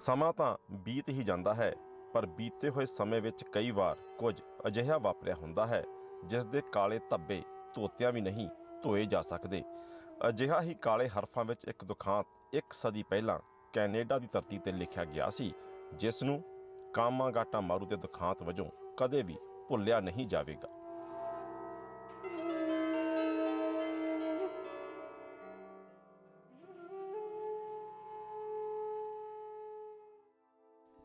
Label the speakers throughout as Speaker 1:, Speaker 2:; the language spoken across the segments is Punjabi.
Speaker 1: ਸਮਾਂ ਤਾਂ ਬੀਤ ਹੀ ਜਾਂਦਾ ਹੈ, ਪਰ ਬੀਤੇ ਹੋਏ ਸਮੇਂ ਵਿੱਚ ਕਈ ਵਾਰ ਕੁਝ ਅਜਿਹਾ ਵਾਪਰਿਆ ਹੁੰਦਾ ਹੈ ਜਿਸ ਦੇ ਕਾਲੇ ਧੱਬੇ ਧੋਤਿਆਂ ਵੀ ਨਹੀਂ ਧੋਏ ਜਾ ਸਕਦੇ। ਅਜਿਹਾ ਹੀ ਕਾਲੇ ਹਰਫਾਂ ਵਿੱਚ ਇੱਕ ਦੁਖਾਂਤ 1 ਸਦੀ ਪਹਿਲਾਂ ਕੈਨੇਡਾ ਦੀ ਧਰਤੀ 'ਤੇ ਲਿਖਿਆ ਗਿਆ ਸੀ, ਜਿਸ ਨੂੰ ਕਾਮਾਗਾਟਾ ਮਾਰੂ ਦੇ ਦੁਖਾਂਤ ਵਜੋਂ ਕਦੇ ਵੀ ਭੁੱਲਿਆ ਨਹੀਂ ਜਾਵੇਗਾ।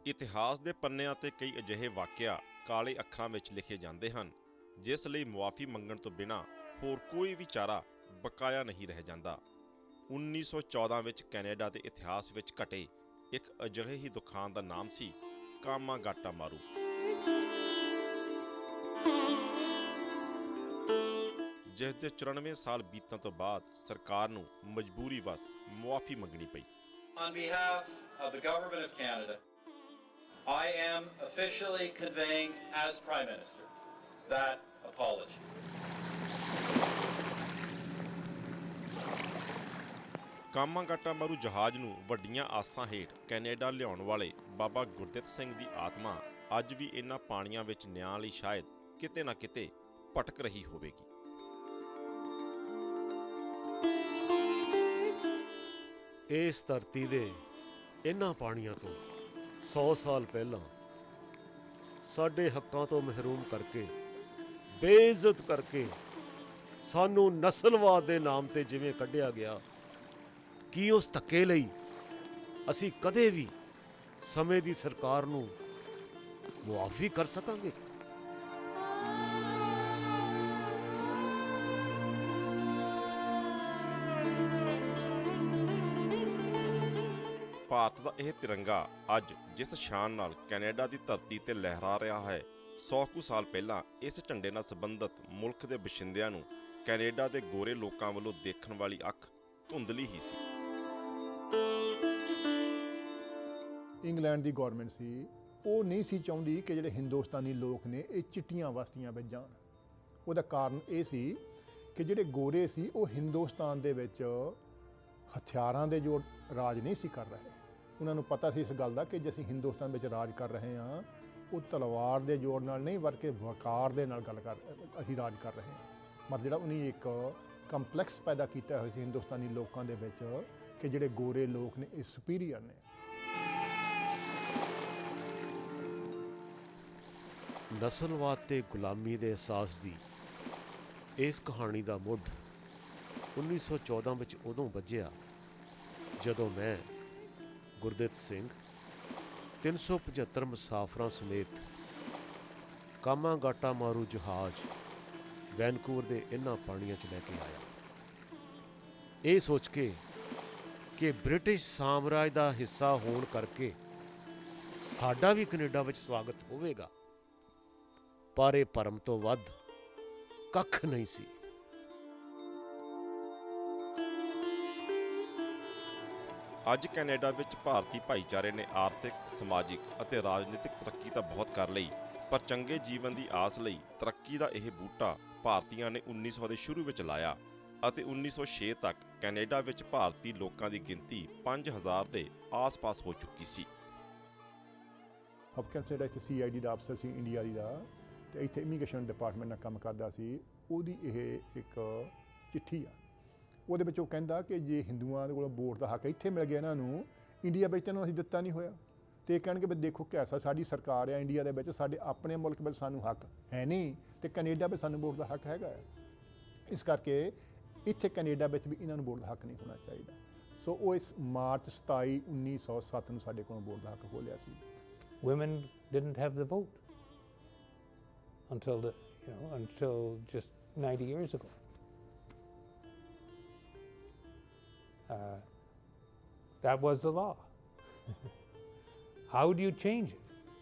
Speaker 1: ਇਤਿਹਾਸ ਦੇ ਪੰਨਿਆਂ 'ਤੇ ਕਈ ਅਜਿਹੇ ਵਾਕਿਆ ਕਾਲੇ ਅੱਖਰਾਂ ਵਿੱਚ ਲਿਖੇ ਜਾਂਦੇ ਹਨ, ਜਿਸ ਲਈ ਮੁਆਫੀ ਮੰਗਣ ਤੋਂ ਬਿਨਾਂ ਹੋਰ ਕੋਈ ਵੀ ਚਾਰਾ ਬਕਾਇਆ ਨਹੀਂ ਰਹਿ ਜਾਂਦਾ। 1914 ਵਿੱਚ ਕੈਨੇਡਾ ਦੇ ਇਤਿਹਾਸ ਵਿੱਚ ਘਟੇ ਇੱਕ ਅਜਿਹੇ ਹੀ ਦੁਖਾਂਤ ਦਾ ਨਾਮ ਸੀ ਕਾਮਾਗਾਟਾ ਮਾਰੂ। ਜਿਸ ਦੇ 94 ਸਾਲ ਬੀਤਣ ਤੋਂ ਬਾਅਦ ਸਰਕਾਰ ਨੂੰ ਮਜਬੂਰੀ ਵਸ ਮੁਆਫੀ ਮੰਗਣੀ ਪਈ।
Speaker 2: On behalf of the Government of Canada, I am officially conveying as Prime Minister that apology.
Speaker 1: Komagata ਮਾਰੂ ਜਹਾਜ਼ ਨੂੰ ਵੱਡੀਆਂ ਆਸਾਂ ਹੇਠ ਕੈਨੇਡਾ ਲਿਆਉਣ ਵਾਲੇ ਬਾਬਾ ਗੁਰਦਿੱਤ ਸਿੰਘ ਦੀ ਆਤਮਾ ਅੱਜ ਵੀ ਇਹਨਾਂ ਪਾਣੀਆਂ ਵਿੱਚ ਨਿਆਂ ਲਈ ਸ਼ਾਇਦ ਕਿਤੇ ਨਾ ਕਿਤੇ ਭਟਕ ਰਹੀ ਹੋਵੇਗੀ।
Speaker 3: ਇਸ ਧਰਤੀ ਦੇ ਇਹਨਾਂ ਪਾਣੀਆਂ ਤੋਂ 100 ਸਾਲ ਪਹਿਲਾਂ ਸਾਡੇ ਹੱਕਾਂ ਤੋਂ ਮਹਿਰੂਮ ਕਰਕੇ, ਬੇਇੱਜ਼ਤ ਕਰਕੇ ਸਾਨੂੰ ਨਸਲਵਾਦ ਦੇ ਨਾਮ ਤੇ ਜਿਵੇਂ ਕੱਢਿਆ ਗਿਆ, ਕੀ ਉਸ ਧੱਕੇ ਲਈ ਅਸੀਂ ਕਦੇ ਵੀ ਸਮੇਂ ਦੀ ਸਰਕਾਰ ਨੂੰ ਮੁਆਫੀ ਕਰ ਸਕਾਂਗੇ?
Speaker 1: ਭਾਰਤ ਦਾ ਇਹ ਤਿਰੰਗਾ ਅੱਜ ਜਿਸ ਸ਼ਾਨ ਨਾਲ ਕੈਨੇਡਾ ਦੀ ਧਰਤੀ ਤੇ ਲਹਿਰਾ ਰਿਹਾ ਹੈ, 100 ਕੁ ਸਾਲ ਪਹਿਲਾਂ ਇਸ ਝੰਡੇ ਨਾਲ ਸੰਬੰਧਿਤ ਮੁਲਕ ਦੇ ਬਸ਼ਿੰਦਿਆਂ ਨੂੰ ਕੈਨੇਡਾ ਦੇ ਗੋਰੇ ਲੋਕਾਂ ਵੱਲੋਂ ਦੇਖਣ ਵਾਲੀ ਅੱਖ ਧੁੰਦਲੀ ਹੀ ਸੀ।
Speaker 4: ਇੰਗਲੈਂਡ ਦੀ ਗੌਰਮੈਂਟ ਸੀ, ਉਹ ਨਹੀਂ ਸੀ ਚਾਹੁੰਦੀ ਕਿ ਜਿਹੜੇ ਹਿੰਦੁਸਤਾਨੀ ਲੋਕ ਨੇ ਇਹ ਚਿੱਟੀਆਂ ਬਸਤੀਆਂ ਵਿੱਚ ਜਾਣ। ਉਹਦਾ ਕਾਰਨ ਇਹ ਸੀ ਕਿ ਜਿਹੜੇ ਗੋਰੇ ਸੀ ਉਹ ਹਿੰਦੁਸਤਾਨ ਦੇ ਵਿੱਚ ਹਥਿਆਰਾਂ ਦੇ ਜੋ ਰਾਜ ਨਹੀਂ ਸੀ ਕਰ ਰਹੇ। ਉਹਨਾਂ ਨੂੰ ਪਤਾ ਸੀ ਇਸ ਗੱਲ ਦਾ ਕਿ ਜੇ ਅਸੀਂ ਹਿੰਦੁਸਤਾਨ ਵਿੱਚ ਰਾਜ ਕਰ ਰਹੇ ਹਾਂ, ਉਹ ਤਲਵਾਰ ਦੇ ਜ਼ੋਰ ਨਾਲ ਨਹੀਂ, ਬਲਕਿ ਵਕਾਰ ਦੇ ਨਾਲ ਅਸੀਂ ਰਾਜ ਕਰ ਰਹੇ ਹਾਂ। ਮਤਲਬ ਜਿਹੜਾ ਉਹਨੇ ਇੱਕ ਕੰਪਲੈਕਸ ਪੈਦਾ ਕੀਤਾ ਹੋਇਆ ਸੀ ਹਿੰਦੁਸਤਾਨੀ ਲੋਕਾਂ ਦੇ ਵਿੱਚ ਕਿ ਜਿਹੜੇ ਗੋਰੇ ਲੋਕ ਨੇ ਇਹ ਸੁਪੀਰੀਅਰ ਨੇ।
Speaker 3: ਨਸਲਵਾਦ ਤੇ ਗੁਲਾਮੀ ਦੇ ਅਹਿਸਾਸ ਦੀ ਇਸ ਕਹਾਣੀ ਦਾ ਮੁੱਢ 1914 ਵਿੱਚ ਉਦੋਂ ਵੱਜਿਆ ਜਦੋਂ ਮੈਂ ਗੁਰਦਿੱਤ ਸਿੰਘ 375 ਮੁਸਾਫਰਾਂ ਸਮੇਤ ਕਾਮਾਗਾਟਾ ਮਾਰੂ ਜਹਾਜ਼ ਵੈਨਕੂਵਰ ਦੇ ਇਹਨਾਂ ਪਾਣੀਆਂ 'ਚ ਲੈ ਕੇ ਆਇਆ, ਇਹ ਸੋਚ ਕੇ ਕਿ ਬ੍ਰਿਟਿਸ਼ ਸਾਮਰਾਜ ਦਾ ਹਿੱਸਾ ਹੋਣ ਕਰਕੇ ਸਾਡਾ ਵੀ ਕੈਨੇਡਾ ਵਿੱਚ ਸਵਾਗਤ ਹੋਵੇਗਾ। ਪਰ ਇਹ ਭਰਮ ਤੋਂ ਵੱਧ ਕੱਖ ਨਹੀਂ ਸੀ।
Speaker 1: ਅੱਜ ਕੈਨੇਡਾ ਵਿੱਚ ਭਾਰਤੀ ਭਾਈਚਾਰੇ ਨੇ ਆਰਥਿਕ, ਸਮਾਜਿਕ ਅਤੇ ਰਾਜਨੀਤਿਕ ਤਰੱਕੀ ਤਾਂ ਬਹੁਤ ਕਰ ਲਈ, ਪਰ ਚੰਗੇ ਜੀਵਨ ਦੀ ਆਸ ਲਈ ਤਰੱਕੀ ਦਾ ਇਹ ਬੂਟਾ ਭਾਰਤੀਆਂ ਨੇ 1900 ਦੇ ਸ਼ੁਰੂ ਵਿੱਚ ਲਾਇਆ ਅਤੇ 1906 ਤੱਕ ਕੈਨੇਡਾ ਵਿੱਚ ਭਾਰਤੀ ਲੋਕਾਂ ਦੀ ਗਿਣਤੀ 5000 ਦੇ ਆਸ-ਪਾਸ ਹੋ ਚੁੱਕੀ ਸੀ।
Speaker 4: ਹੌਪਕਿੰਸ ਜਿਹੜਾ ਇੱਥੇ CID ਦਾ ਅਫਸਰ ਸੀ ਇੰਡੀਆ ਦਾ, ਤੇ ਇੱਥੇ ਇਮੀਗ੍ਰੇਸ਼ਨ ਡਿਪਾਰਟਮੈਂਟ ਨਾਲ ਕੰਮ ਕਰਦਾ ਸੀ, ਉਹਦੀ ਇਹ ਇੱਕ ਚਿੱਠੀ ਆ। ਉਹਦੇ ਵਿੱਚ ਉਹ ਕਹਿੰਦਾ ਕਿ ਜੇ ਹਿੰਦੂਆਂ ਦੇ ਕੋਲੋਂ ਵੋਟ ਦਾ ਹੱਕ ਇੱਥੇ ਮਿਲ ਗਿਆ ਇਹਨਾਂ ਨੂੰ, ਇੰਡੀਆ ਵਿੱਚ ਇਹਨਾਂ ਨੂੰ ਅਸੀਂ ਦਿੱਤਾ ਨਹੀਂ ਹੋਇਆ, ਤੇ ਇਹ ਕਹਿਣਗੇ ਵੀ ਦੇਖੋ ਕੈਸਾ ਸਾਡੀ ਸਰਕਾਰ ਆ ਇੰਡੀਆ ਦੇ ਵਿੱਚ, ਸਾਡੇ ਆਪਣੇ ਮੁਲਕ ਵਿੱਚ ਸਾਨੂੰ ਹੱਕ ਹੈ ਨਹੀਂ, ਤੇ ਕੈਨੇਡਾ ਵਿੱਚ ਸਾਨੂੰ ਵੋਟ ਦਾ ਹੱਕ ਹੈਗਾ ਹੈ। ਇਸ ਕਰਕੇ ਇੱਥੇ ਕੈਨੇਡਾ ਵਿੱਚ ਵੀ ਇਹਨਾਂ ਨੂੰ ਵੋਟ ਦਾ ਹੱਕ ਨਹੀਂ ਹੋਣਾ ਚਾਹੀਦਾ। ਸੋ ਉਹ ਇਸ ਮਾਰਚ 27, 1907 ਨੂੰ ਸਾਡੇ ਕੋਲੋਂ ਵੋਟ ਦਾ ਹੱਕ ਹੋ ਲਿਆ ਸੀ।
Speaker 5: Women didn't have the vote until just 90 years ago. That was the law. How do you change it?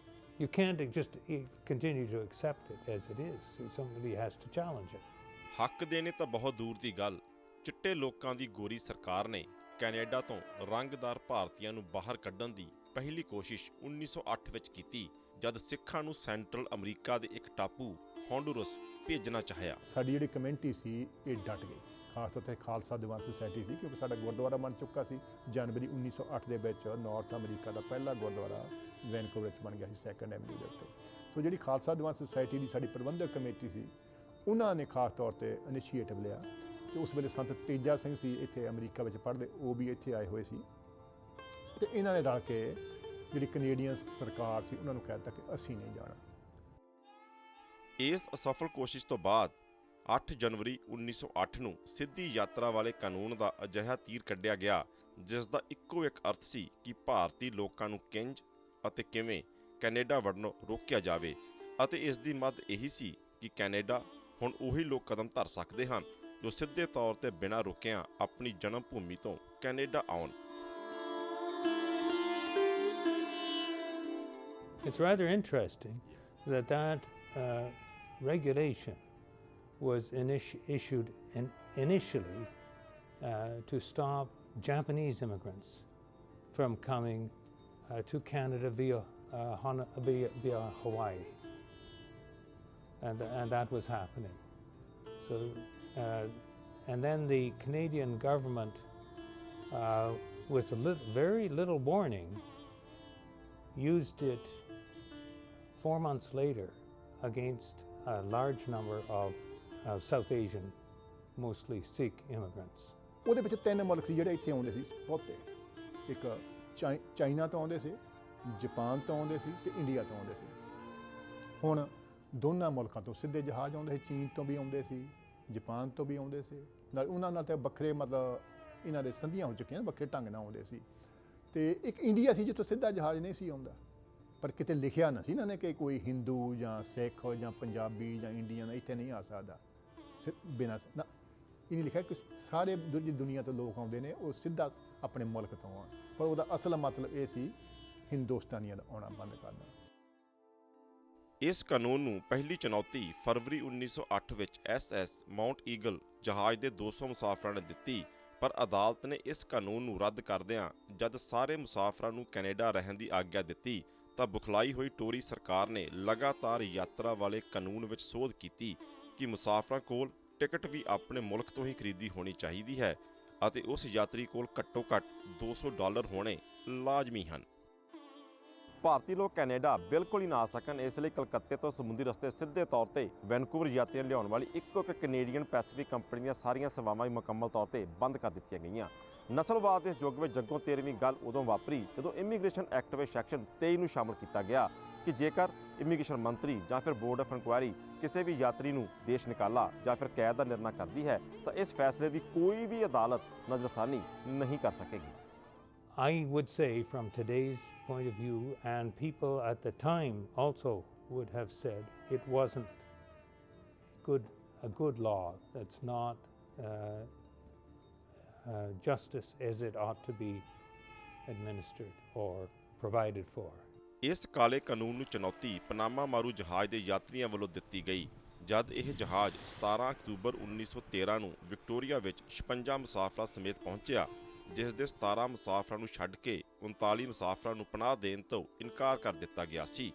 Speaker 5: You can't just continue to accept it as it is. Somebody has to challenge it.
Speaker 1: ਹੱਕ ਦੇਣੇ ਤਾਂ ਬਹੁਤ ਦੂਰ ਦੀ ਗੱਲ, ਚਿੱਟੇ ਲੋਕਾਂ ਦੀ ਗੋਰੀ ਸਰਕਾਰ ਨੇ ਕੈਨੇਡਾ ਤੋਂ ਰੰਗਦਾਰ ਭਾਰਤੀਆਂ ਨੂੰ ਬਾਹਰ ਕੱਢਣ ਦੀ ਪਹਿਲੀ ਕੋਸ਼ਿਸ਼ 1908 ਵਿੱਚ ਕੀਤੀ, ਜਦ ਸਿੱਖਾਂ ਨੂੰ ਸੈਂਟਰਲ ਅਮਰੀਕਾ ਦੇ ਇੱਕ ਟਾਪੂ ਹੌਂਡੂਰਸ ਭੇਜਣਾ ਚਾਹਿਆ।
Speaker 4: ਸਾਡੀ ਜਿਹੜੀ ਕਮਿਊਨਿਟੀ ਸੀ ਇਹ ਡਟ ਗਈ, ਖਾਸ ਤੌਰ 'ਤੇ ਖਾਲਸਾ ਦੀਵਾਨ ਸੁਸਾਇਟੀ ਸੀ, ਕਿਉਂਕਿ ਸਾਡਾ ਗੁਰਦੁਆਰਾ ਬਣ ਚੁੱਕਾ ਸੀ। ਜਨਵਰੀ 1908 ਦੇ ਵਿੱਚ ਨਾਰਥ ਅਮਰੀਕਾ ਦਾ ਪਹਿਲਾ ਗੁਰਦੁਆਰਾ ਵੈਨਕੂਵਰ ਵਿੱਚ ਬਣ ਗਿਆ ਸੀ, ਸੈਕੰਡ ਐਵਨਿਊ ਦੇ ਉੱਤੇ। ਸੋ ਜਿਹੜੀ ਖਾਲਸਾ ਦੀਵਾਨ ਸੁਸਾਇਟੀ ਦੀ ਸਾਡੀ ਪ੍ਰਬੰਧਕ ਕਮੇਟੀ ਸੀ, ਉਹਨਾਂ ਨੇ ਖਾਸ ਤੌਰ 'ਤੇ ਇਨੀਸ਼ੀਏਟਿਵ ਲਿਆ। ਤੇ ਉਸ ਵੇਲੇ ਸੰਤ ਤੇਜਾ ਸਿੰਘ ਸੀ ਇੱਥੇ ਅਮਰੀਕਾ ਵਿੱਚ ਪੜ੍ਹਦੇ, ਉਹ ਵੀ ਇੱਥੇ ਆਏ ਹੋਏ ਸੀ। ਤੇ ਇਹਨਾਂ ਨੇ ਰਲ ਕੇ ਜਿਹੜੀ ਕੈਨੇਡੀਅਨ ਸਰਕਾਰ ਸੀ ਉਹਨਾਂ ਨੂੰ ਕਹਿ ਦਿੱਤਾ ਕਿ ਅਸੀਂ ਨਹੀਂ ਜਾਣਾ।
Speaker 1: ਇਸ ਅਸਫਲ ਕੋਸ਼ਿਸ਼ ਤੋਂ ਬਾਅਦ 8 ਜਨਵਰੀ 1908 ਨੂੰ ਸਿੱਧੀ ਯਾਤਰਾ ਵਾਲੇ ਕਾਨੂੰਨ ਦਾ ਅਜਿਹਾ ਤੀਰ ਕੱਢਿਆ ਗਿਆ, ਜਿਸ ਦਾ ਇੱਕੋ ਇੱਕ ਅਰਥ ਸੀ ਕਿ ਭਾਰਤੀ ਲੋਕਾਂ ਨੂੰ ਕਿੰਜ ਅਤੇ ਕਿਵੇਂ ਕੈਨੇਡਾ ਵੜਨੋਂ ਰੋਕਿਆ ਜਾਵੇ। ਅਤੇ ਇਸ ਦੀ ਮੱਦ ਇਹੀ ਸੀ ਕਿ ਕੈਨੇਡਾ ਹੁਣ ਉਹੀ ਲੋਕ ਕਦਮ ਧਰ ਸਕਦੇ ਹਨ ਜੋ ਸਿੱਧੇ ਤੌਰ ਤੇ ਬਿਨਾਂ ਰੁਕਿਆਂ ਆਪਣੀ ਜਨਮ ਭੂਮੀ ਤੋਂ ਕੈਨੇਡਾ ਆਉਣ।
Speaker 5: It's rather interesting that regulation was issued initially to stop Japanese immigrants from coming to Canada via Hawaii, and that was happening. So, and then the Canadian government, with very little warning, used it 4 months later against a large number of South Asian, mostly Sikh immigrants.
Speaker 4: ਉਹਦੇ ਵਿੱਚ 3 ਮੁਲਕ ਸੀ ਜਿਹੜੇ ਇੱਥੇ ਆਉਂਦੇ ਸੀ ਬਹੁਤੇ। ਇੱਕ ਚਾਈਨਾ ਤੋਂ ਆਉਂਦੇ ਸੀ, ਜਾਪਾਨ ਤੋਂ ਆਉਂਦੇ ਸੀ ਤੇ ਇੰਡੀਆ ਤੋਂ ਆਉਂਦੇ ਸੀ। ਹੁਣ ਦੋਨਾਂ ਮੁਲਕਾਂ ਤੋਂ ਸਿੱਧੇ ਜਹਾਜ਼ ਆਉਂਦੇ ਸੀ, ਚੀਨ ਤੋਂ ਵੀ ਆਉਂਦੇ ਸੀ, ਜਾਪਾਨ ਤੋਂ ਵੀ ਆਉਂਦੇ ਸੀ। ਨਾਲ ਉਹਨਾਂ ਨਾਲ ਤਾਂ ਵੱਖਰੇ ਮਤਲਬ ਇਹਨਾਂ ਦੇ ਸੰਧੀਆਂ ਹੋ ਚੁੱਕੀਆਂ, ਵੱਖਰੇ ਢੰਗ ਨਾਲ ਆਉਂਦੇ ਸੀ। ਤੇ ਇੱਕ ਇੰਡੀਆ ਸੀ ਜਿੱਥੋਂ ਸਿੱਧਾ ਜਹਾਜ਼ ਨਹੀਂ ਸੀ ਆਉਂਦਾ, ਪਰ ਕਿਤੇ ਲਿਖਿਆ ਨਾ ਸੀ ਇਹਨਾਂ ਨੇ ਕਿ ਕੋਈ ਹਿੰਦੂ ਜਾਂ ਸਿੱਖ ਜਾਂ ਪੰਜਾਬੀ ਜਾਂ ਇੰਡੀਅਨ ਇੱਥੇ ਨਹੀਂ ਆ ਸਕਦਾ ਬਿਨਾਂ ਨਾ। ਇਹ ਨਹੀਂ ਲਿਖਿਆ ਕਿ ਸਾਰੇ ਦੂਜੀ ਦੁਨੀਆ ਤੋਂ ਲੋਕ ਆਉਂਦੇ ਨੇ, ਉਹ ਸਿੱਧਾ ਆਪਣੇ ਮੁਲਕ ਤੋਂ ਆਉਣ, ਪਰ ਉਹਦਾ ਅਸਲ ਮਤਲਬ ਇਹ ਸੀ ਹਿੰਦੁਸਤਾਨੀਆਂ ਦਾ ਆਉਣਾ ਬੰਦ ਕਰਨਾ।
Speaker 1: ਇਸ ਕਾਨੂੰਨ ਨੂੰ ਪਹਿਲੀ ਚੁਣੌਤੀ ਫਰਵਰੀ 1908 ਵਿੱਚ SS ਮਾਊਂਟ ਈਗਲ ਜਹਾਜ਼ ਦੇ 200 ਮੁਸਾਫਰਾਂ ਨੇ ਦਿੱਤੀ, ਪਰ ਅਦਾਲਤ ਨੇ ਇਸ ਕਾਨੂੰਨ ਨੂੰ ਰੱਦ ਕਰਦਿਆਂ ਜਦ ਸਾਰੇ ਮੁਸਾਫਰਾਂ ਨੂੰ ਕੈਨੇਡਾ ਰਹਿਣ ਦੀ ਆਗਿਆ ਦਿੱਤੀ ਤਾਂ ਬੁਖਲਾਈ ਹੋਈ ਟੋਰੀ ਸਰਕਾਰ ਨੇ ਲਗਾਤਾਰ ਯਾਤਰਾ ਵਾਲੇ ਕਾਨੂੰਨ ਵਿੱਚ ਸੋਧ ਕੀਤੀ ਕਿ ਮੁਸਾਫਰਾਂ ਕੋਲ ਟਿਕਟ ਵੀ ਆਪਣੇ ਮੁਲਕ ਤੋਂ ਹੀ ਖਰੀਦੀ ਹੋਣੀ ਚਾਹੀਦੀ ਹੈ ਅਤੇ ਉਸ ਯਾਤਰੀ ਕੋਲ ਘੱਟੋ ਘੱਟ $200 ਹੋਣੇ ਲਾਜ਼ਮੀ ਹਨ। ਭਾਰਤੀ ਲੋਕ ਕੈਨੇਡਾ ਬਿਲਕੁਲ ਹੀ ਨਾ ਆ ਸਕਣ, ਇਸ ਲਈ ਕਲਕੱਤੇ ਤੋਂ ਸਮੁੰਦਰੀ ਰਸਤੇ ਸਿੱਧੇ ਤੌਰ ਤੇ ਵੈਨਕੂਵਰ ਯਾਤਰੀਆਂ ਲਿਆਉਣ ਵਾਲੀ ਇੱਕੋ ਇੱਕ ਕੈਨੇਡੀਅਨ ਪੈਸੀਫਿਕ ਕੰਪਨੀ ਦੀਆਂ ਸਾਰੀਆਂ ਸੇਵਾਵਾਂ ਮੁਕੰਮਲ ਤੌਰ ਤੇ ਬੰਦ ਕਰ ਦਿੱਤੀਆਂ ਗਈਆਂ। ਨਸਲਵਾਦ ਦੇ ਇਸ ਯੁੱਗ ਵਿੱਚ ਜੱਗੋਂ 13ਵੀਂ ਗੱਲ ਉਦੋਂ ਵਾਪਰੀ ਜਦੋਂ ਇਮੀਗ੍ਰੇਸ਼ਨ ਐਕਟ ਵਿੱਚ ਸੈਕਸ਼ਨ 23 ਨੂੰ ਸ਼ਾਮਲ ਕੀਤਾ ਗਿਆ ਕਿ ਜੇਕਰ ਇਮੀਗ੍ਰੇਸ਼ਨ ਮੰਤਰੀ ਜਾਂ ਫਿਰ ਬੋਰਡ ਆਫ ਇਨਕੁਆਇਰੀ ਕਿਸੇ ਵੀ ਯਾਤਰੀ ਨੂੰ ਦੇਸ਼ ਨਿਕਾਲਾ ਜਾਂ ਫਿਰ ਕੈਦ ਦਾ ਨਿਰਣਾ ਕਰਦੀ ਹੈ ਤਾਂ ਇਸ ਫੈਸਲੇ ਦੀ ਕੋਈ ਵੀ ਅਦਾਲਤ ਨਜ਼ਰਸਾਨੀ ਨਹੀਂ ਕਰ ਸਕੇਗੀ।
Speaker 5: I would say from today's point of view, and people at the time also would have said it wasn't a good law. That's not justice as it ought to be administered or provided for.
Speaker 1: ਇਸ ਕਾਲੇ ਕਾਨੂੰਨ ਨੂੰ ਚੁਣੌਤੀ ਪਨਾਮਾ ਮਾਰੂ ਜਹਾਜ਼ ਦੇ ਯਾਤਰੀਆਂ ਵੱਲੋਂ ਦਿੱਤੀ ਗਈ ਜਦ ਇਹ ਜਹਾਜ਼ 17 ਅਕਤੂਬਰ 1913 ਨੂੰ ਵਿਕਟੋਰੀਆ ਵਿੱਚ 56 ਮੁਸਾਫਰਾਂ ਸਮੇਤ ਪਹੁੰਚਿਆ, ਜਿਸ ਦੇ 17 ਮੁਸਾਫਰਾਂ ਨੂੰ ਛੱਡ ਕੇ 39 ਮੁਸਾਫਰਾਂ ਨੂੰ ਪਨਾਹ ਦੇਣ ਤੋਂ ਇਨਕਾਰ ਕਰ ਦਿੱਤਾ ਗਿਆ ਸੀ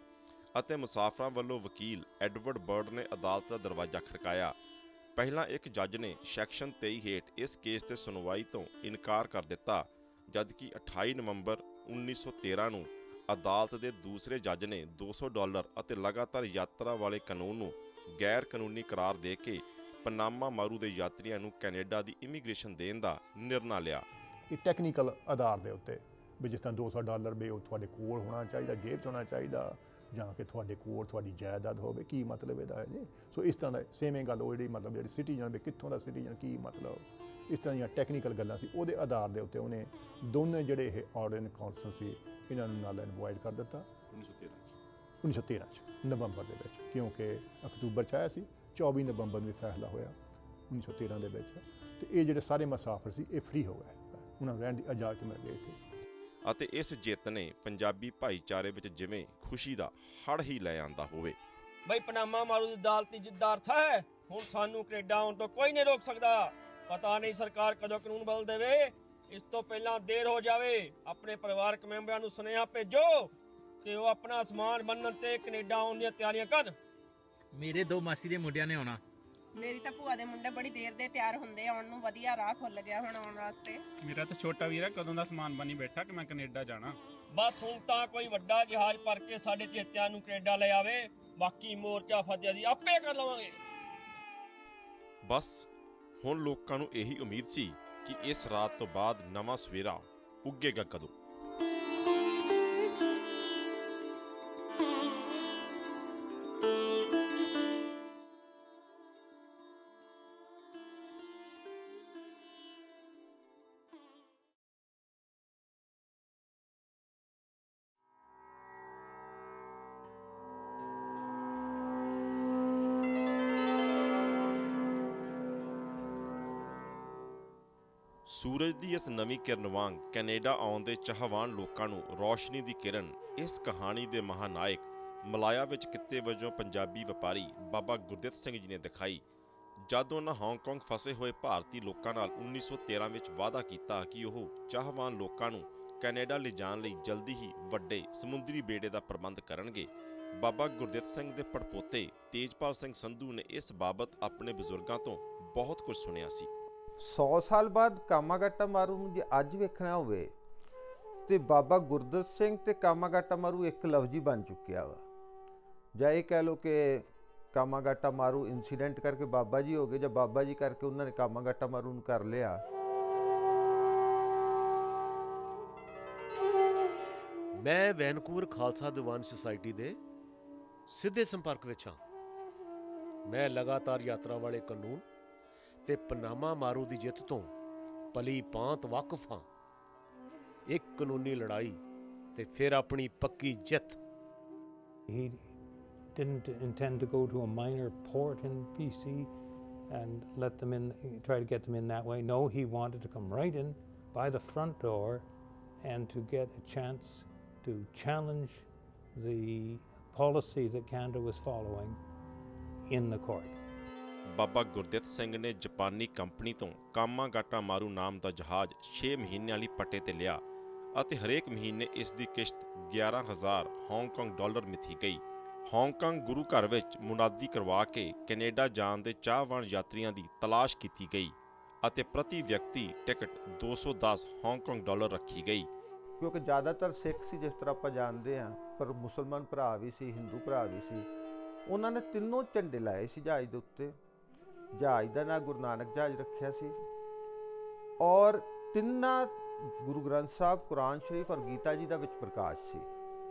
Speaker 1: ਅਤੇ ਮੁਸਾਫਰਾਂ ਵੱਲੋਂ ਵਕੀਲ ਐਡਵਰਡ ਬਰਡ ਨੇ ਅਦਾਲਤ ਦਾ ਦਰਵਾਜ਼ਾ ਖੜਕਾਇਆ। ਪਹਿਲਾਂ ਇੱਕ ਜੱਜ ਨੇ ਸੈਕਸ਼ਨ 23 ਹੇਠ ਇਸ ਕੇਸ ਤੇ ਸੁਣਵਾਈ ਤੋਂ ਇਨਕਾਰ ਕਰ ਦਿੱਤਾ, ਜਦਕਿ 28 ਨਵੰਬਰ 1913 ਨੂੰ ਅਦਾਲਤ ਦੇ ਦੂਸਰੇ ਜੱਜ ਨੇ $200 ਅਤੇ ਲਗਾਤਾਰ ਯਾਤਰਾ ਵਾਲੇ ਕਾਨੂੰਨ ਨੂੰ ਗੈਰ ਕਾਨੂੰਨੀ ਕਰਾਰ ਦੇ ਕੇ ਪਨਾਮਾ ਮਾਰੂ ਦੇ ਯਾਤਰੀਆਂ ਨੂੰ ਕੈਨੇਡਾ ਦੀ ਇਮੀਗ੍ਰੇਸ਼ਨ ਦੇਣ ਦਾ ਨਿਰਣਾ ਲਿਆ।
Speaker 4: ਇਹ ਟੈਕਨੀਕਲ ਆਧਾਰ ਦੇ ਉੱਤੇ ਵੀ ਜਿਸ ਤਰ੍ਹਾਂ $200 ਵੀ ਉਹ ਤੁਹਾਡੇ ਕੋਲ ਹੋਣਾ ਚਾਹੀਦਾ, ਜੇਬ 'ਚ ਹੋਣਾ ਚਾਹੀਦਾ, ਜਾਂ ਕਿ ਤੁਹਾਡੇ ਕੋਲ ਤੁਹਾਡੀ ਜਾਇਦਾਦ ਹੋਵੇ, ਕੀ ਮਤਲਬ ਇਹਦਾ ਹੈ ਜੀ। ਸੋ ਇਸ ਤਰ੍ਹਾਂ ਦਾ ਸੇਮੇ ਗੱਲ ਉਹ ਜਿਹੜੀ ਮਤਲਬ ਜਿਹੜੀ ਸਿਟੀਜ਼ਨ ਵੀ ਕਿੱਥੋਂ ਦਾ ਸਿਟੀਜ਼ਨ, ਕੀ ਮਤਲਬ, ਇਸ ਤਰ੍ਹਾਂ ਦੀਆਂ ਟੈਕਨੀਕਲ ਗੱਲਾਂ ਸੀ। ਉਹਦੇ ਆਧਾਰ ਦੇ ਉੱਤੇ ਉਹਨੇ ਦੋਨੇ ਜਿਹੜੇ ਇਹ ਆਰਡਰ ਕਾਉਂਸਲ ਸੀ ਇਹਨਾਂ ਨੂੰ ਨਾਲ ਇਨਵਾਈਟ ਕਰ ਦਿੱਤਾ 1913 'ਚ ਨਵੰਬਰ ਦੇ ਵਿੱਚ, ਕਿਉਂਕਿ ਅਕਤੂਬਰ 'ਚ ਆਇਆ ਸੀ, 24 ਨਵੰਬਰ ਨੂੰ ਫੈਸਲਾ ਹੋਇਆ 1913 ਦੇ ਵਿੱਚ। ਤੇ ਇਹ ਜਿਹੜੇ ਸਾਰੇ ਮੁਸਾਫਰ ਸੀ ਇਹ ਫ੍ਰੀ ਹੋ ਗਏ, ਉਹਨਾਂ ਨੂੰ ਰਹਿਣ ਦੀ ਇਜਾਜ਼ਤ ਮਿਲ ਗਈ ਇੱਥੇ।
Speaker 1: ਅਤੇ ਇਸ ਜਿੱਤ ਨੇ ਪੰਜਾਬੀ ਭਾਈਚਾਰੇ ਵਿੱਚ ਜਿਵੇਂ ਖੁਸ਼ੀ ਦਾ ਹੜ੍ਹ ਹੀ ਲੈ ਆਂਦਾ ਹੋਵੇ।
Speaker 6: ਬਈ ਪਨਾਮਾ ਮਾਰੂ ਦੀ ਅਦਾਲਤੀ ਜਿੱਤ ਦਾ ਅਰਥ ਹੈ ਹੁਣ ਸਾਨੂੰ ਕੈਨੇਡਾ ਆਉਣ ਤੋਂ ਕੋਈ ਨਹੀਂ ਰੋਕ ਸਕਦਾ। ਪਤਾ ਨਹੀਂ ਸਰਕਾਰ ਕਦੋਂ ਕਾਨੂੰਨ ਬਦਲ ਦੇਵੇ, ਇਸ ਤੋਂ ਪਹਿਲਾਂ ਦੇਰ ਹੋ ਜਾਵੇ। ਆਪਣੇ ਪਰਿਵਾਰਕ ਮੈਂਬਰਾਂ ਨੂੰ ਸੁਨੇਹਾ ਭੇਜੋ ਕਿ ਉਹ ਆਪਣਾ ਸਮਾਨ ਬੰਨ੍ਹਣ ਤੇ ਕੈਨੇਡਾ ਆਉਣ ਦੀਆਂ ਤਿਆਰੀਆਂ ਕਰਨ।
Speaker 7: ਮੇਰੇ 2 ਮਾਸੀ ਦੇ ਮੁੰਡਿਆਂ ਨੇ ਆਉਣਾ, ਮੇਰੀ ਤਾਂ ਭੂਆ ਦੇ ਮੁੰਡੇ ਬੜੀ ਦੇਰ ਦੇ ਤਿਆਰ ਹੁੰਦੇ ਆਉਣ ਨੂੰ, ਵਧੀਆ ਰਾਹ ਖੁੱਲ ਗਿਆ ਹੁਣ ਆਉਣ ਵਾਸਤੇ।
Speaker 8: ਮੇਰਾ ਤਾਂ ਛੋਟਾ ਵੀਰ ਹੈ, ਕਦੋਂ ਦਾ ਸਮਾਨ ਬਣੀ ਬੈਠਾ ਕਿ ਮੈਂ ਕੈਨੇਡਾ ਜਾਣਾ।
Speaker 6: ਬਸ ਹੁਣ ਤਾਂ ਕੋਈ ਵੱਡਾ ਜਹਾਜ਼ ਭਰ ਕੇ ਸਾਡੇ ਚੇਤਿਆਂ ਨੂੰ ਕੈਨੇਡਾ ਲੈ ਆਵੇ, ਬਾਕੀ ਮੋਰਚਾ ਫਤਿਹ ਦੀ ਆਪੇ ਕਰ ਲਵਾਂਗੇ।
Speaker 1: ਬਸ ਹੁਣ ਲੋਕਾਂ ਨੂੰ ਇਹੀ ਉਮੀਦ ਸੀ ਕਿ ਇਸ ਰਾਤ ਤੋਂ ਬਾਅਦ ਨਵਾਂ ਸਵੇਰਾ ਉੱਗੇਗਾ ਕਦੋਂ। ਸੂਰਜ ਦੀ ਇਸ ਨਵੀਂ ਕਿਰਨ ਵਾਂਗ ਕੈਨੇਡਾ ਆਉਣ ਦੇ ਚਾਹਵਾਨ ਲੋਕਾਂ ਨੂੰ ਰੌਸ਼ਨੀ ਦੀ ਕਿਰਨ ਇਸ ਕਹਾਣੀ ਦੇ ਮਹਾਨਾਇਕ ਮਲਾਇਆ ਵਿੱਚ ਕਿੱਤੇ ਵਜੋਂ ਪੰਜਾਬੀ ਵਪਾਰੀ ਬਾਬਾ ਗੁਰਦਿੱਤ ਸਿੰਘ ਜੀ ਨੇ ਦਿਖਾਈ, ਜਦ ਉਹਨਾਂ ਹਾਂਗਕਾਂਗ ਫਸੇ ਹੋਏ ਭਾਰਤੀ ਲੋਕਾਂ ਨਾਲ 1913 ਵਿੱਚ ਵਾਅਦਾ ਕੀਤਾ ਕਿ ਉਹ ਚਾਹਵਾਨ ਲੋਕਾਂ ਨੂੰ ਕੈਨੇਡਾ ਲਿਜਾਣ ਲਈ ਜਲਦੀ ਹੀ ਵੱਡੇ ਸਮੁੰਦਰੀ ਬੇੜੇ ਦਾ ਪ੍ਰਬੰਧ ਕਰਨਗੇ। ਬਾਬਾ ਗੁਰਦਿੱਤ ਸਿੰਘ ਦੇ ਪੜਪੋਤੇ ਤੇਜਪਾਲ ਸਿੰਘ ਸੰਧੂ ਨੇ ਇਸ ਬਾਬਤ ਆਪਣੇ ਬਜ਼ੁਰਗਾਂ ਤੋਂ ਬਹੁਤ ਕੁਝ ਸੁਣਿਆ ਸੀ।
Speaker 9: 100 ਸਾਲ ਬਾਅਦ ਕਾਮਾਗਾਟਾ ਮਾਰੂ ਨੂੰ ਜੇ ਅੱਜ ਵੇਖਣਾ ਹੋਵੇ ਤੇ ਬਾਬਾ ਗੁਰਦਿੱਤ ਸਿੰਘ ਤੇ ਕਾਮਾਗਾਟਾ ਮਾਰੂ ਇੱਕ ਲਫ਼ਜ਼ੀ ਬਣ ਚੁੱਕਿਆ ਵਾ। ਜਾਂ ਇਹ ਕਹਿ ਲਓ ਕਿ ਕਾਮਾਗਾਟਾ ਮਾਰੂ ਇਨਸੀਡੈਂਟ ਕਰਕੇ ਬਾਬਾ ਜੀ ਹੋ ਗਏ, ਜਾਂ ਬਾਬਾ ਜੀ ਕਰਕੇ ਉਹਨਾਂ ਨੇ ਕਾਮਾਗਾਟਾ ਮਾਰੂ ਨੂੰ ਕਰ ਲਿਆ।
Speaker 3: ਮੈਂ ਵੈਨਕੂਵਰ ਖਾਲਸਾ ਦੀਵਾਨ ਸੁਸਾਇਟੀ ਦੇ ਸਿੱਧੇ ਸੰਪਰਕ ਵਿੱਚ ਹਾਂ। ਮੈਂ ਲਗਾਤਾਰ ਯਾਤਰਾ ਵਾਲੇ ਕਾਨੂੰਨ ਤੇ ਪਨਾਮਾ ਮਾਰੂ ਦੀ ਜਿੱਤ ਤੋਂ ਭਲੀ ਭਾਂਤ ਵਾਕਿਫ ਹਾਂ। ਇੱਕ ਕਾਨੂੰਨੀ ਲੜਾਈ ਤੇ ਫਿਰ ਆਪਣੀ ਪੱਕੀ ਜਿੱਤ।
Speaker 5: He didn't intend to go to a minor port in BC and let them in, try to get them in that way. No, he wanted to come right in by the front door and to get a chance to challenge the policy that Canada was following in the court.
Speaker 1: ਬਾਬਾ ਗੁਰਦਿੱਤ ਸਿੰਘ ਨੇ ਜਾਪਾਨੀ ਕੰਪਨੀ ਤੋਂ ਕਾਮਾਗਾਟਾ ਮਾਰੂ ਨਾਮ ਦਾ ਜਹਾਜ਼ 6 ਮਹੀਨਿਆਂ ਲਈ ਪੱਟੇ ਤੇ ਲਿਆ ਅਤੇ ਹਰੇਕ ਮਹੀਨੇ ਇਸ ਦੀ ਕਿਸ਼ਤ 11,000 ਹਾਂਗਕਾਂਗ ਡਾਲਰ ਮਿਥੀ ਗਈ। ਹਾਂਗਕਾਂਗ ਗੁਰੂ ਘਰ ਵਿੱਚ ਮੁਨਾਦੀ ਕਰਵਾ ਕੇ ਕੈਨੇਡਾ ਜਾਣ ਦੇ ਚਾਹਵਾਨ ਯਾਤਰੀਆਂ ਦੀ ਤਲਾਸ਼ ਕੀਤੀ ਗਈ ਅਤੇ ਪ੍ਰਤੀ ਵਿਅਕਤੀ ਟਿਕਟ 210 ਹਾਂਗਕਾਂਗ ਡਾਲਰ ਰੱਖੀ ਗਈ।
Speaker 9: ਕਿਉਂਕਿ ਜ਼ਿਆਦਾਤਰ ਸਿੱਖ ਸੀ, ਜਿਸ ਤਰ੍ਹਾਂ ਆਪਾਂ ਜਾਣਦੇ ਹਾਂ, ਪਰ ਮੁਸਲਮਾਨ ਭਰਾ ਵੀ ਸੀ, ਹਿੰਦੂ ਭਰਾ ਵੀ ਸੀ। ਉਹਨਾਂ ਨੇ ਤਿੰਨੋਂ ਝੰਡੇ ਲਾਏ ਸੀ ਜਹਾਜ਼ ਦੇ ਉੱਤੇ। ਜਹਾਜ਼ ਦਾ ਨਾਂ ਗੁਰੂ ਨਾਨਕ ਜਹਾਜ਼ ਰੱਖਿਆ ਸੀ ਔਰ ਤਿੰਨਾਂ ਗੁਰੂ ਗ੍ਰੰਥ ਸਾਹਿਬ, ਕੁਰਾਨ ਸ਼ਰੀਫ ਔਰ ਗੀਤਾ ਜੀ ਦਾ ਵਿੱਚ ਪ੍ਰਕਾਸ਼ ਸੀ।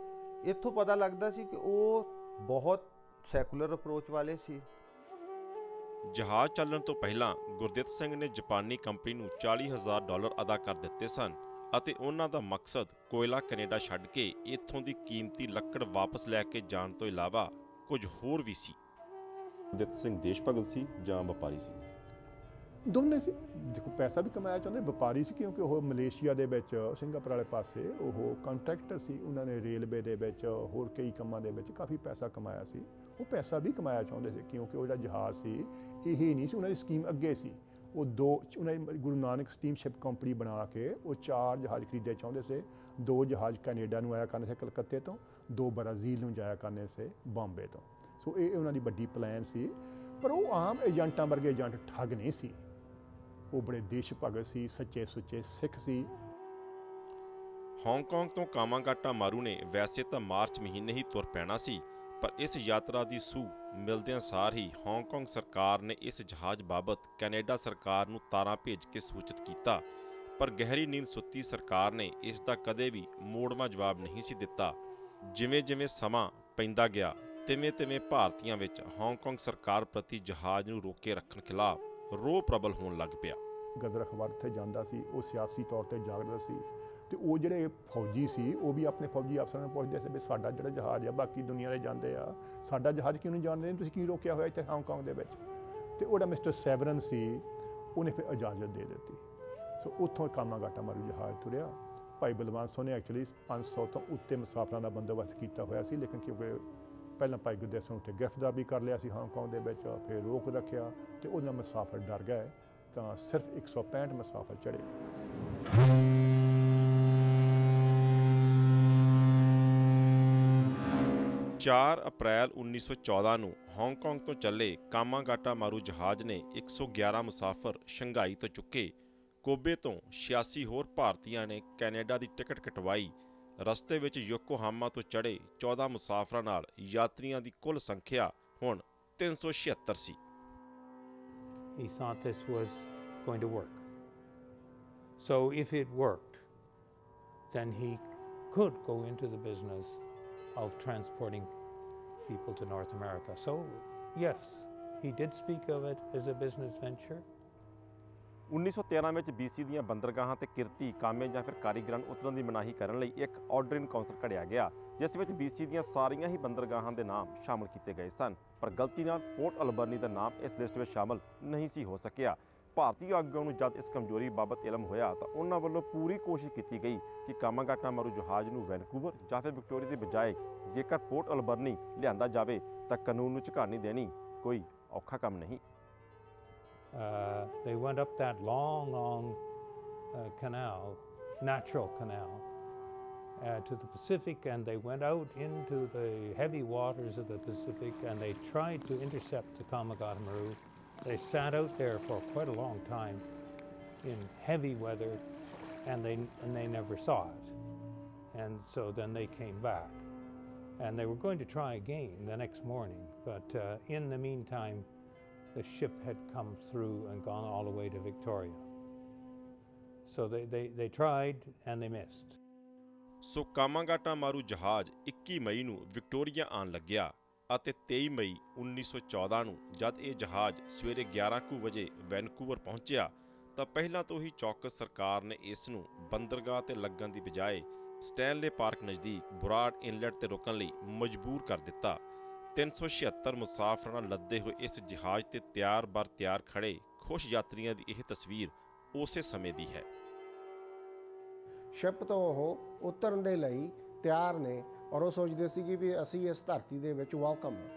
Speaker 9: ਇੱਥੋਂ ਪਤਾ ਲੱਗਦਾ ਸੀ ਕਿ ਉਹ ਬਹੁਤ ਸੈਕੂਲਰ ਅਪਰੋਚ ਵਾਲੇ ਸੀ।
Speaker 1: ਜਹਾਜ਼ ਚੱਲਣ ਤੋਂ ਪਹਿਲਾਂ ਗੁਰਦਿੱਤ ਸਿੰਘ ਨੇ ਜਾਪਾਨੀ ਕੰਪਨੀ ਨੂੰ 40,000 ਡਾਲਰ ਅਦਾ ਕਰ ਦਿੱਤੇ ਸਨ ਅਤੇ ਉਹਨਾਂ ਦਾ ਮਕਸਦ ਕੋਇਲਾ ਕੈਨੇਡਾ ਛੱਡ ਕੇ ਇੱਥੋਂ ਦੀ ਕੀਮਤੀ ਲੱਕੜ ਵਾਪਸ ਲੈ ਕੇ ਜਾਣ ਤੋਂ ਇਲਾਵਾ ਕੁਝ ਹੋਰ ਵੀ ਸੀ। ਗੁਰਦਿੱਤ ਸਿੰਘ ਦੇਸ਼ ਭਗਤ ਸੀ ਜਾਂ ਵਪਾਰੀ ਸੀ?
Speaker 4: ਦੋਨੇ ਸੀ। ਦੇਖੋ, ਪੈਸਾ ਵੀ ਕਮਾਇਆ ਚਾਹੁੰਦੇ, ਵਪਾਰੀ ਸੀ ਕਿਉਂਕਿ ਉਹ ਮਲੇਸ਼ੀਆ ਦੇ ਵਿੱਚ, ਸਿੰਗਾਪੁਰ ਵਾਲੇ ਪਾਸੇ ਉਹ ਕੰਟਰੈਕਟਰ ਸੀ। ਉਹਨਾਂ ਨੇ ਰੇਲਵੇ ਦੇ ਵਿੱਚ ਹੋਰ ਕਈ ਕੰਮਾਂ ਦੇ ਵਿੱਚ ਕਾਫੀ ਪੈਸਾ ਕਮਾਇਆ ਸੀ। ਉਹ ਪੈਸਾ ਵੀ ਕਮਾਇਆ ਚਾਹੁੰਦੇ ਸੀ ਕਿਉਂਕਿ ਉਹ ਜਿਹੜਾ ਜਹਾਜ਼ ਸੀ ਇਹ ਨਹੀਂ ਸੀ, ਉਹਨਾਂ ਦੀ ਸਕੀਮ ਅੱਗੇ ਸੀ। ਉਹ ਉਹਨਾਂ ਦੀ ਗੁਰੂ ਨਾਨਕ ਸਟੀਮਸ਼ਿਪ ਕੰਪਨੀ ਬਣਾ ਕੇ ਉਹ 4 ਜਹਾਜ਼ ਖਰੀਦਣੇ ਚਾਹੁੰਦੇ ਸੀ। 2 ਜਹਾਜ਼ ਕੈਨੇਡਾ ਨੂੰ ਆਇਆ ਕਰਨੇ ਸੀ ਕਲਕੱਤੇ ਤੋਂ, 2 ਬ੍ਰਾਜ਼ੀਲ ਨੂੰ ਜਾਇਆ ਕਰਨੇ ਸੀ ਬੰਬੇ ਤੋਂ। ਸੋ ਇਹ ਉਹਨਾਂ ਦੀ ਵੱਡੀ ਪਲਾਨ ਸੀ। ਪਰ ਉਹ ਆਮ ਏਜੰਟਾਂ ਵਰਗੇ ਏਜੰਟ ਠੱਗ ਨਹੀਂ ਸੀ। ਉਹ ਬੜੇ ਦੇਸ਼ ਭਗਤ ਸੀ, ਸੱਚੇ ਸੁੱਚੇ ਸਿੱਖ ਸੀ।
Speaker 1: ਹਾਂਗਕਾਂਗ ਤੋਂ ਕਾਮਾਗਾਟਾ ਮਾਰੂ ਨੇ ਵੈਸੇ ਤਾਂ ਮਾਰਚ ਮਹੀਨੇ ਹੀ ਤੁਰ ਪੈਣਾ ਸੀ, ਪਰ ਇਸ ਯਾਤਰਾ ਦੀ ਸੂਹ ਮਿਲਦਿਆਂ ਸਾਰ ਹੀ ਹਾਂਗਕਾਂਗ ਸਰਕਾਰ ਨੇ ਇਸ ਜਹਾਜ਼ ਬਾਬਤ ਕੈਨੇਡਾ ਸਰਕਾਰ ਨੂੰ ਤਾਰਾਂ ਭੇਜ ਕੇ ਸੂਚਿਤ ਕੀਤਾ। ਪਰ ਗਹਿਰੀ ਨੀਂਦ ਸੁੱਤੀ ਸਰਕਾਰ ਨੇ ਇਸ ਦਾ ਕਦੇ ਵੀ ਮੋੜਵਾਂ ਜਵਾਬ ਨਹੀਂ ਸੀ ਦਿੱਤਾ। ਜਿਵੇਂ ਜਿਵੇਂ ਸਮਾਂ ਪੈਂਦਾ ਗਿਆ ਤਿਵੇਂ ਭਾਰਤੀਆਂ ਵਿੱਚ ਹਾਂਗਕਾਂਗ ਸਰਕਾਰ ਪ੍ਰਤੀ ਜਹਾਜ਼ ਨੂੰ ਰੋਕੇ ਰੱਖਣ ਖਿਲਾਫ ਰੋਹ ਪ੍ਰਬਲ ਹੋਣ ਲੱਗ ਪਿਆ।
Speaker 4: ਗਦਰ ਅਖਬਾਰ ਉੱਥੇ ਜਾਂਦਾ ਸੀ, ਉਹ ਸਿਆਸੀ ਤੌਰ ਤੇ ਜਾਗਦਾ ਸੀ ਤੇ ਉਹ ਜਿਹੜੇ ਫੌਜੀ ਸੀ ਉਹ ਵੀ ਆਪਣੇ ਫੌਜੀ ਅਫਸਰਾਂ ਨੂੰ ਪੁੱਛਦੇ ਸੀ ਵੀ ਸਾਡਾ ਜਿਹੜਾ ਜਹਾਜ਼ ਆ, ਬਾਕੀ ਦੁਨੀਆ ਦੇ ਜਾਂਦੇ ਆ, ਸਾਡਾ ਜਹਾਜ਼ ਕਿਉਂ ਨਹੀਂ ਜਾਣਦੇ, ਤੁਸੀਂ ਕੀ ਰੋਕਿਆ ਹੋਇਆ ਇੱਥੇ ਹਾਂਗਕਾਂਗ ਦੇ ਵਿੱਚ? ਤੇ ਉਹਦਾ ਮਿਸਟਰ ਸੈਵਰਨ ਸੀ, ਉਹਨੇ ਫਿਰ ਇਜਾਜ਼ਤ ਦੇ ਦਿੱਤੀ। ਸੋ ਉੱਥੋਂ ਕਾਮਾਗਾਟਾ ਮਾਰੂ ਜਹਾਜ਼ ਤੁਰਿਆ। ਭਾਈ ਬਲਵੰਤ ਸਿੰਘ ਨੇ ਐਕਚੁਅਲੀ 500 ਤੋਂ ਉੱਤੇ ਮੁਸਾਫਰਾਂ ਦਾ ਬੰਦੋਬਸਤ ਕੀਤਾ ਹੋਇਆ ਸੀ, ਲੇਕਿਨ ਕਿਉਂਕਿ ਪਹਿਲਾਂ ਭਾਈ ਗੁਰਦਿੱਤ ਸਿੰਘ ਉੱਥੇ ਗ੍ਰਿਫਤਾਰ ਵੀ ਕਰ ਲਿਆ ਸੀ ਹਾਂਗਕਾਂਗ ਦੇ ਵਿੱਚ, ਫਿਰ ਰੋਕ ਰੱਖਿਆ ਤੇ ਉਹਨਾਂ ਮੁਸਾਫਰ ਡਰ ਗਏ ਤਾਂ ਸਿਰਫ 165 ਮੁਸਾਫਰ ਚੜ੍ਹੇ।
Speaker 1: 4 ਅਪ੍ਰੈਲ 1914 ਨੂੰ ਹਾਂਗਕਾਂਗ ਤੋਂ ਚੱਲੇ ਕਾਮਾਗਾਟਾ ਮਾਰੂ ਜਹਾਜ਼ ਨੇ 111 ਮੁਸਾਫਰ ਸ਼ੰਘਾਈ ਤੋਂ ਚੁੱਕੇ। ਕੋਬੇ ਤੋਂ 86 ਹੋਰ ਭਾਰਤੀਆਂ ਨੇ ਕੈਨੇਡਾ ਦੀ ਟਿਕਟ ਕਟਵਾਈ। ਰਸਤੇ ਵਿੱਚ ਯੋਕੋਹਾਮਾ ਤੋਂ ਚੜ੍ਹੇ 14 ਮੁਸਾਫਰਾਂ ਨਾਲ ਯਾਤਰੀਆਂ ਦੀ ਕੁੱਲ ਸੰਖਿਆ ਹੁਣ 376 ਸੀ।
Speaker 5: He thought this was going to work. So if it worked, then he could go into the business of transporting people to North America. So yes, he did speak of it as a business venture.
Speaker 1: 1913 ਵਿੱਚ BC ਦੀਆਂ ਬੰਦਰਗਾਹਾਂ ਤੇ ਕਿਰਤੀ ਕਾਮੇ ਜਾਂ ਫਿਰ ਕਾਰੀਗਰਾਂ ਨੂੰ ਉਤਰਨ ਦੀ ਮਨਾਹੀ ਕਰਨ ਲਈ ਇੱਕ ਆਰਡਰਿੰਗ ਕਾਉਂਸਲ ਘੜਿਆ ਗਿਆ, ਜਿਸ ਵਿੱਚ BC ਦੀਆਂ ਸਾਰੀਆਂ ਹੀ ਬੰਦਰਗਾਹਾਂ ਦੇ ਨਾਮ ਸ਼ਾਮਲ ਕੀਤੇ ਗਏ ਸਨ। ਪਰ ਗਲਤੀ ਨਾਲ ਪੋਰਟ ਅਲਬਰਨੀ ਦਾ ਨਾਮ ਇਸ ਲਿਸਟ ਵਿੱਚ ਸ਼ਾਮਲ ਨਹੀਂ ਸੀ ਹੋ ਸਕਿਆ। ਭਾਰਤੀ ਆਗੂਆਂ ਨੂੰ ਜਦ ਇਸ ਕਮਜ਼ੋਰੀ ਬਾਬਤ ਇਲਮ ਹੋਇਆ ਤਾਂ ਉਹਨਾਂ ਵੱਲੋਂ ਪੂਰੀ ਕੋਸ਼ਿਸ਼ ਕੀਤੀ ਗਈ ਕਿ ਕਾਮਾਗਾਟਾ ਮਾਰੂ ਜਹਾਜ਼ ਨੂੰ ਵੈਨਕੂਵਰ ਜਾਂ ਫਿਰ ਵਿਕਟੋਰੀਆ ਦੇ ਬਜਾਏ ਜੇਕਰ ਪੋਰਟ ਅਲਬਰਨੀ ਲਿਆਂਦਾ ਜਾਵੇ ਤਾਂ ਕਾਨੂੰਨ ਨੂੰ ਝੁਕਾਣੀ ਦੇਣੀ ਕੋਈ ਔਖਾ ਕੰਮ ਨਹੀਂ।
Speaker 5: They went up that long canal, natural canal, to the Pacific, and they went out into the heavy waters of the Pacific, and they tried to intercept the Kamagata Maru. They sat out there for quite a long time in heavy weather, and they never saw it. And so then they came back, and they were going to try again the next morning, but in the meantime, the ship had come through and gone all the way to Victoria. So they tried and they missed.
Speaker 1: ਸੋ ਕਾਮਾਗਾਟਾ ਮਾਰੂ ਜਹਾਜ਼ 21 ਮਈ ਨੂੰ ਵਿਕਟੋਰੀਆ ਆਉਣ ਲੱਗਿਆ ਅਤੇ 23 ਮਈ 1914 ਨੂੰ ਜਦ ਇਹ ਜਹਾਜ਼ ਸਵੇਰੇ 11 ਵਜੇ ਵੈਨਕੂਵਰ ਪਹੁੰਚਿਆ ਤਾਂ ਪਹਿਲਾਂ ਤੋਂ ਹੀ ਚੌਕਸ ਸਰਕਾਰ ਨੇ ਇਸ ਨੂੰ ਬੰਦਰਗਾਹ ਤੇ ਲੱਗਣ ਦੀ ਬਜਾਏ ਸਟੈਨਲੇ ਪਾਰਕ ਨਜ਼ਦੀਕ ਬੁਰਾਡ ਇਨਲੈਟ ਤੇ ਰੁਕਣ ਲਈ ਮਜਬੂਰ ਕਰ ਦਿੱਤਾ। 376 ਮੁਸਾਫਰਾਂ ਨਾਲ ਲੱਦੇ ਹੋਏ ਇਸ ਜਹਾਜ਼ ਤੇ ਤਿਆਰ ਖੜੇ ਖੁਸ਼ ਯਾਤਰੀਆਂ ਦੀ ਇਹ ਤਸਵੀਰ ਉਸੇ ਸਮੇਂ ਦੀ ਹੈ।
Speaker 10: ਸ਼ਿਪ ਤੋਂ ਉਹ ਉਤਰਨ ਦੇ ਲਈ ਤਿਆਰ ਨੇ ਔਰ ਉਹ ਸੋਚਦੇ ਸੀ ਕਿ ਵੀ ਅਸੀਂ ਇਸ ਧਰਤੀ ਦੇ ਵਿੱਚ ਵੈਲਕਮ ਹਾਂ,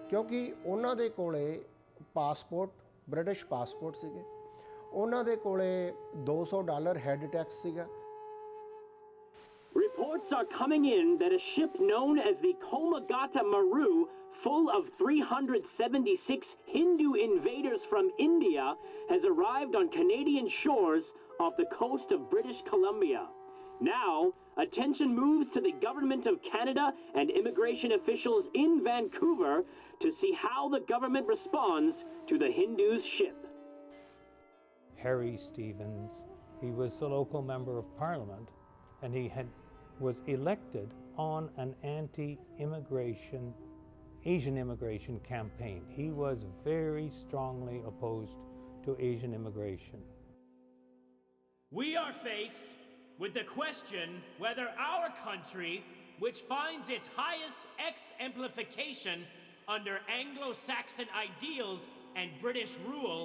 Speaker 10: ਕਿਉਂਕਿ ਉਹਨਾਂ ਦੇ ਕੋਲੇ ਪਾਸਪੋਰਟ ਬ੍ਰਿਟਿਸ਼ ਪਾਸਪੋਰਟ ਸੀਗੇ, ਉਹਨਾਂ ਦੇ ਕੋਲੇ $200 ਹੈਡ ਟੈਕਸ ਸੀਗਾ।
Speaker 11: Reports are coming in that a ship known as the Komagata Maru, full of 376 Hindu invaders from India, has arrived on Canadian shores off the coast of British Columbia. Now, attention moves to the Government of Canada and immigration officials in Vancouver to see how the government responds to the Hindus' ship.
Speaker 5: Harry Stevens, he was the local member of Parliament, and he was elected on an anti-immigration, Asian immigration campaign. He was very strongly opposed to Asian immigration.
Speaker 12: We are faced with the question whether our country, which finds its highest exemplification under Anglo-Saxon ideals and British rule,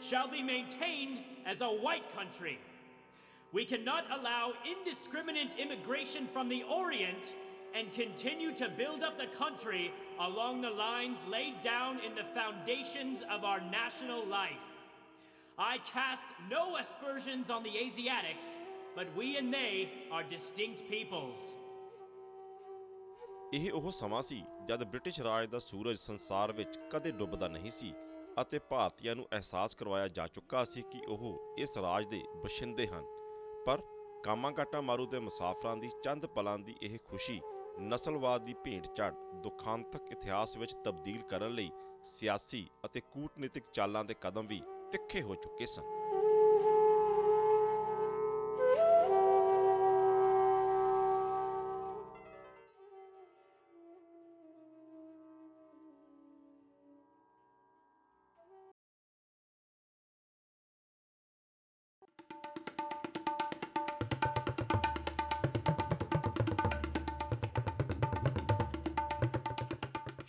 Speaker 12: shall be maintained as a white country. We cannot allow indiscriminate immigration from the Orient and continue to build up the country along the lines laid down in the foundations of our national life. I cast no aspersions on the Asiatics, but we and they are distinct peoples.
Speaker 1: ਇਹ ਉਹ ਸਮਾਂ ਸੀ ਜਦ ਬ੍ਰਿਟਿਸ਼ ਰਾਜ ਦਾ ਸੂਰਜ ਸੰਸਾਰ ਵਿੱਚ ਕਦੇ ਡੁੱਬਦਾ ਨਹੀਂ ਸੀ ਅਤੇ ਭਾਰਤੀਆਂ ਨੂੰ ਅਹਿਸਾਸ ਕਰਵਾਇਆ ਜਾ ਚੁੱਕਾ ਸੀ ਕਿ ਉਹ ਇਸ ਰਾਜ ਦੇ ਬਸ਼ਿੰਦੇ ਹਨ। ਪਰ ਕਾਮਾਗਾਟਾ ਮਾਰੂ ਦੇ ਮੁਸਾਫਰਾਂ ਦੀ ਚੰਦ ਪਲਾਂ ਦੀ ਇਹ ਖੁਸ਼ੀ ਨਸਲਵਾਦ ਦੀ ਭੇਂਟ ਝਾੜ ਦੁਖਾਂਤਕ ਇਤਿਹਾਸ ਵਿੱਚ ਤਬਦੀਲ ਕਰਨ ਲਈ ਸਿਆਸੀ ਅਤੇ ਕੂਟਨੀਤਿਕ ਚਾਲਾਂ ਦੇ ਕਦਮ ਵੀ ਤਿੱਖੇ ਹੋ ਚੁੱਕੇ ਸਨ।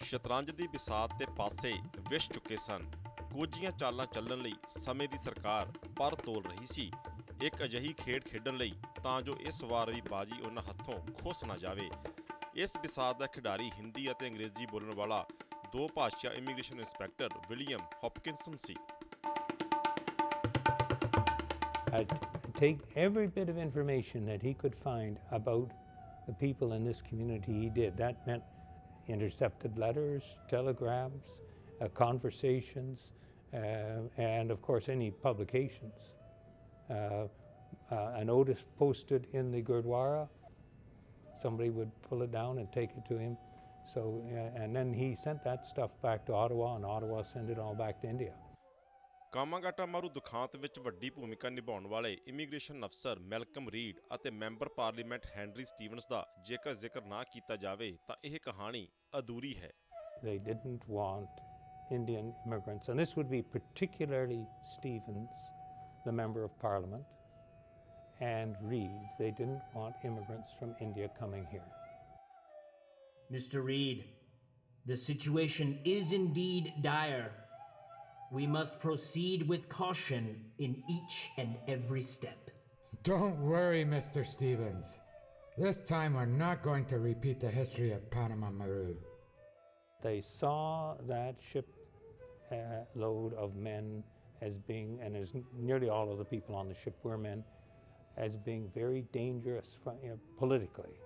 Speaker 1: ਸ਼ਤਰੰਜ ਦੀ ਬਿਸਾਤ ਦੇ ਪਾਸੇ ਵਿਛ ਚੁੱਕੇ ਸਨ। ਕੋਝੀਆਂ ਚਾਲਾਂ ਚੱਲਣ ਲਈ ਸਮੇਂ ਦੀ ਸਰਕਾਰ ਪਰ ਤੋਲ ਰਹੀ ਸੀ, ਇੱਕ ਅਜਿਹੀ ਖੇਡ ਖੇਡਣ ਲਈ ਤਾਂ ਜੋ ਇਸ ਵਾਰ ਵੀ ਬਾਜੀ ਉਹਨਾਂ ਹੱਥੋਂ ਖੁੱਸ ਨਾ ਜਾਵੇ। ਇਸ ਬਿਸਾਤ ਦਾ ਖਿਡਾਰੀ ਹਿੰਦੀ ਅਤੇ ਅੰਗਰੇਜ਼ੀ ਬੋਲਣ ਵਾਲਾ ਦੋ ਭਾਸ਼ਾ immigration inspector William ਹੌਪਕਿੰਸਨ C.
Speaker 5: Take every bit of information that he could find about the people in this community he did. That meant intercepted letters, telegrams, conversations, and of course any publications. A notice posted in the Gurdwara, somebody would pull it down and take it to him. So, and then he sent that stuff back to Ottawa, and Ottawa sent it all back to India.
Speaker 1: Komagata ਮਾਰੂ ਦੁਖਾਂਤ ਵਿੱਚ ਵੱਡੀ ਭੂਮਿਕਾ ਨਿਭਾਉਣ ਵਾਲੇ ਇਮੀਗ੍ਰੇਸ਼ਨ ਅਫਸਰ ਮੈਲਕਮ ਰੀਡ ਅਤੇ ਮੈਂਬਰ ਪਾਰਲੀਮੈਂਟ ਹੈਨਰੀ ਸਟੀਵਨਸ ਦਾ ਜੇਕਰ ਜ਼ਿਕਰ ਨਾ ਕੀਤਾ ਜਾਵੇ ਤਾਂ ਇਹ ਕਹਾਣੀ ਅਧੂਰੀ ਹੈ।
Speaker 5: They didn't want Indian immigrants, and this would be particularly Stevens, the member of parliament, and Reid. They didn't want immigrants from India coming here.
Speaker 12: Mr. Reid, the situation is indeed dire. We must proceed with caution in each and every step.
Speaker 13: Don't worry, Mr. Stevens. This time we're not going to repeat the history of Panama Maru.
Speaker 5: They saw that ship load of men as being, and as nearly all of the people on the ship were men, as being very dangerous politically.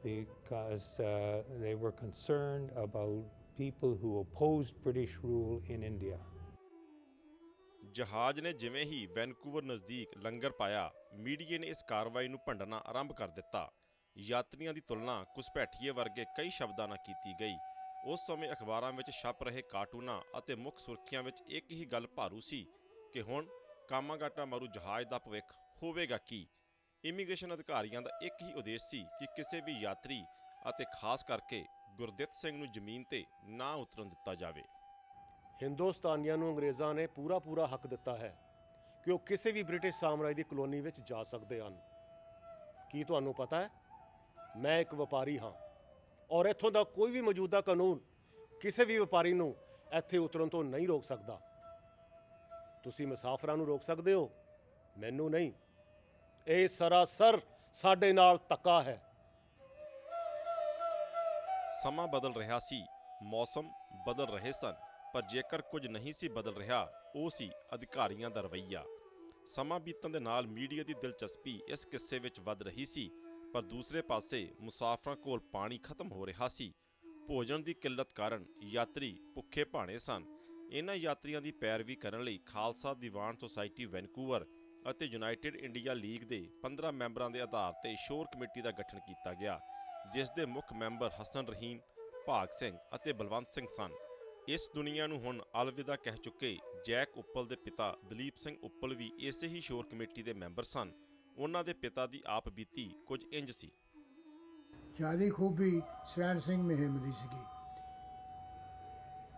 Speaker 5: Because they were concerned about people who opposed British rule in India.
Speaker 1: ਜਹਾਜ਼ ਨੇ ਜਿਵੇਂ ਹੀ ਵੈਨਕੂਵਰ ਨਜ਼ਦੀਕ ਲੰਗਰ ਪਾਇਆ, ਮੀਡੀਆ ਨੇ ਇਸ ਕਾਰਵਾਈ ਨੂੰ ਭੰਡਣਾ ਆਰੰਭ ਕਰ ਦਿੱਤਾ। ਯਾਤਰੀਆਂ ਦੀ ਤੁਲਨਾ ਘੁਸਪੈਠੀਏ ਵਰਗੇ ਕਈ ਸ਼ਬਦਾਂ ਨਾਲ ਕੀਤੀ ਗਈ। ਉਸ ਸਮੇਂ ਅਖਬਾਰਾਂ ਵਿੱਚ ਛਪ ਰਹੇ ਕਾਰਟੂਨਾਂ ਅਤੇ ਮੁੱਖ ਸੁਰਖੀਆਂ ਵਿੱਚ ਇੱਕ ਹੀ ਗੱਲ ਭਾਰੂ ਸੀ ਕਿ ਹੁਣ ਕਾਮਾਗਾਟਾ ਮਾਰੂ ਜਹਾਜ਼ ਦਾ ਭਵਿੱਖ ਹੋਵੇਗਾ ਕੀ। ਇਮੀਗ੍ਰੇਸ਼ਨ ਅਧਿਕਾਰੀਆਂ ਦਾ ਇੱਕ ਹੀ ਉਦੇਸ਼ ਸੀ ਕਿ ਕਿਸੇ ਵੀ ਯਾਤਰੀ ਅਤੇ ਖਾਸ ਕਰਕੇ ਗੁਰਦਿੱਤ ਸਿੰਘ ਨੂੰ ਜ਼ਮੀਨ ਤੇ ਨਾ ਉਤਰਨ ਦਿੱਤਾ ਜਾਵੇ।
Speaker 3: ਹਿੰਦੁਸਤਾਨੀਆਂ ਨੂੰ ਅੰਗਰੇਜ਼ਾਂ ਨੇ ਪੂਰਾ ਹੱਕ ਦਿੱਤਾ ਹੈ ਕਿ ਉਹ ਕਿਸੇ ਵੀ ਬ੍ਰਿਟਿਸ਼ ਸਾਮਰਾਜ ਦੀ ਕਲੋਨੀ ਵਿੱਚ ਜਾ ਸਕਦੇ ਹਨ। ਕੀ ਤੁਹਾਨੂੰ ਪਤਾ ਹੈ, ਮੈਂ ਇੱਕ ਵਪਾਰੀ ਹਾਂ ਔਰ ਇੱਥੋਂ ਦਾ ਕੋਈ ਵੀ ਮੌਜੂਦਾ ਕਾਨੂੰਨ ਕਿਸੇ ਵੀ ਵਪਾਰੀ ਨੂੰ ਇੱਥੇ ਉਤਰਨ ਤੋਂ ਨਹੀਂ ਰੋਕ ਸਕਦਾ। ਤੁਸੀਂ ਮੁਸਾਫਰਾਂ ਨੂੰ ਰੋਕ ਸਕਦੇ ਹੋ, ਮੈਨੂੰ ਨਹੀਂ। ਇਹ ਸਰਾਸਰ ਸਾਡੇ ਨਾਲ ਧੱਕਾ ਹੈ।
Speaker 1: ਸਮਾਂ ਬਦਲ ਰਿਹਾ ਸੀ, ਮੌਸਮ ਬਦਲ ਰਹੇ ਸਨ, ਪਰ ਜੇਕਰ ਕੁਝ ਨਹੀਂ ਸੀ ਬਦਲ ਰਿਹਾ ਉਹ ਸੀ ਅਧਿਕਾਰੀਆਂ ਦਾ ਰਵੱਈਆ। ਸਮਾਂ ਬੀਤਣ ਦੇ ਨਾਲ ਮੀਡੀਆ ਦੀ ਦਿਲਚਸਪੀ ਇਸ ਕਿੱਸੇ ਵਿੱਚ ਵੱਧ ਰਹੀ ਸੀ, ਪਰ ਦੂਸਰੇ ਪਾਸੇ ਮੁਸਾਫਰਾਂ ਕੋਲ ਪਾਣੀ ਖਤਮ ਹੋ ਰਿਹਾ ਸੀ। ਭੋਜਨ ਦੀ ਕਿੱਲਤ ਕਾਰਨ ਯਾਤਰੀ ਭੁੱਖੇ ਭਾਣੇ ਸਨ। ਇਹਨਾਂ ਯਾਤਰੀਆਂ ਦੀ ਪੈਰਵੀ ਕਰਨ ਲਈ ਖਾਲਸਾ ਦੀਵਾਨ ਸੁਸਾਇਟੀ ਵੈਨਕੂਵਰ ਅਤੇ ਯੂਨਾਈਟਿਡ ਇੰਡੀਆ ਲੀਗ ਦੇ 15 ਮੈਂਬਰਾਂ ਦੇ ਆਧਾਰ ਤੇ ਸ਼ੋਰ ਕਮੇਟੀ ਦਾ ਗਠਨ ਕੀਤਾ ਗਿਆ, ਜਿਸ ਦੇ ਮੁੱਖ ਮੈਂਬਰ ਹਸਨ ਰਹੀਮ, ਭਾਗ ਸਿੰਘ ਅਤੇ ਬਲਵੰਤ ਸਿੰਘ ਸਨ। ਇਸ ਦੁਨੀਆ ਨੂੰ ਹੁਣ ਅਲਵਿਦਾ ਕਹਿ ਚੁੱਕੇ ਜੈਕ ਉੱਪਲ ਦੇ ਪਿਤਾ ਦਲੀਪ ਸਿੰਘ ਉੱਪਲ ਵੀ ਇਸੇ ਹੀ ਸ਼ੋਰ ਕਮੇਟੀ ਦੇ ਮੈਂਬਰ ਸਨ। ਉਹਨਾਂ ਦੇ ਪਿਤਾ ਦੀ ਆਪ ਬੀਤੀ ਕੁਝ ਇੰਜ ਸੀ।
Speaker 14: ਜ਼ਿਆਦਾ ਖੂਬੀ ਸਰੈਣ ਸਿੰਘ ਮੁਹਿੰਮ ਦੀ ਸੀਗੀ।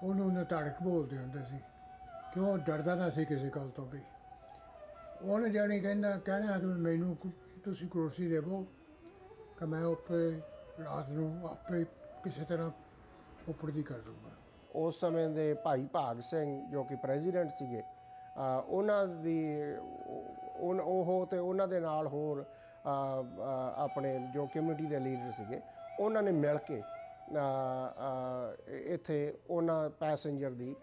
Speaker 14: ਉਹਨੂੰ ਨਤਾੜਕ ਬੋਲਦੇ ਹੁੰਦੇ ਸੀ, ਕਿਉਂ ਡਰਦਾ ਨਾ ਸੀ ਕਿਸੇ ਗੱਲ ਤੋਂ ਵੀ। ਉਹਨੇ ਜਾਣੀ ਕਹਿਣਾ ਕਿ ਮੈਨੂੰ ਤੁਸੀਂ ਕੁਰਸੀ ਦੇਵੋ ਕਿ ਮੈਂ ਉੱਪਰ ਰਾਤ ਨੂੰ ਆਪੇ ਕਿਸੇ ਤਰ੍ਹਾਂ ਉੱਪਰ ਦੀ ਕਰ ਦੂੰਗਾ।
Speaker 10: ਉਸ ਸਮੇਂ ਦੇ ਭਾਈ ਭਾਗ ਸਿੰਘ ਜੋ ਕਿ ਪ੍ਰੈਜ਼ੀਡੈਂਟ ਸੀਗੇ, ਉਹਨਾਂ ਦੀ ਉਹ ਤੇ ਉਹਨਾਂ ਦੇ ਨਾਲ ਹੋਰ ਆਪਣੇ ਜੋ ਕਮਿਊਨਿਟੀ ਦੇ ਲੀਡਰ ਸੀਗੇ, ਉਹਨਾਂ ਨੇ ਮਿਲ ਕੇ ਇੱਥੇ ਉਹਨਾਂ ਪੈਸੇਂਜਰ ਦੀ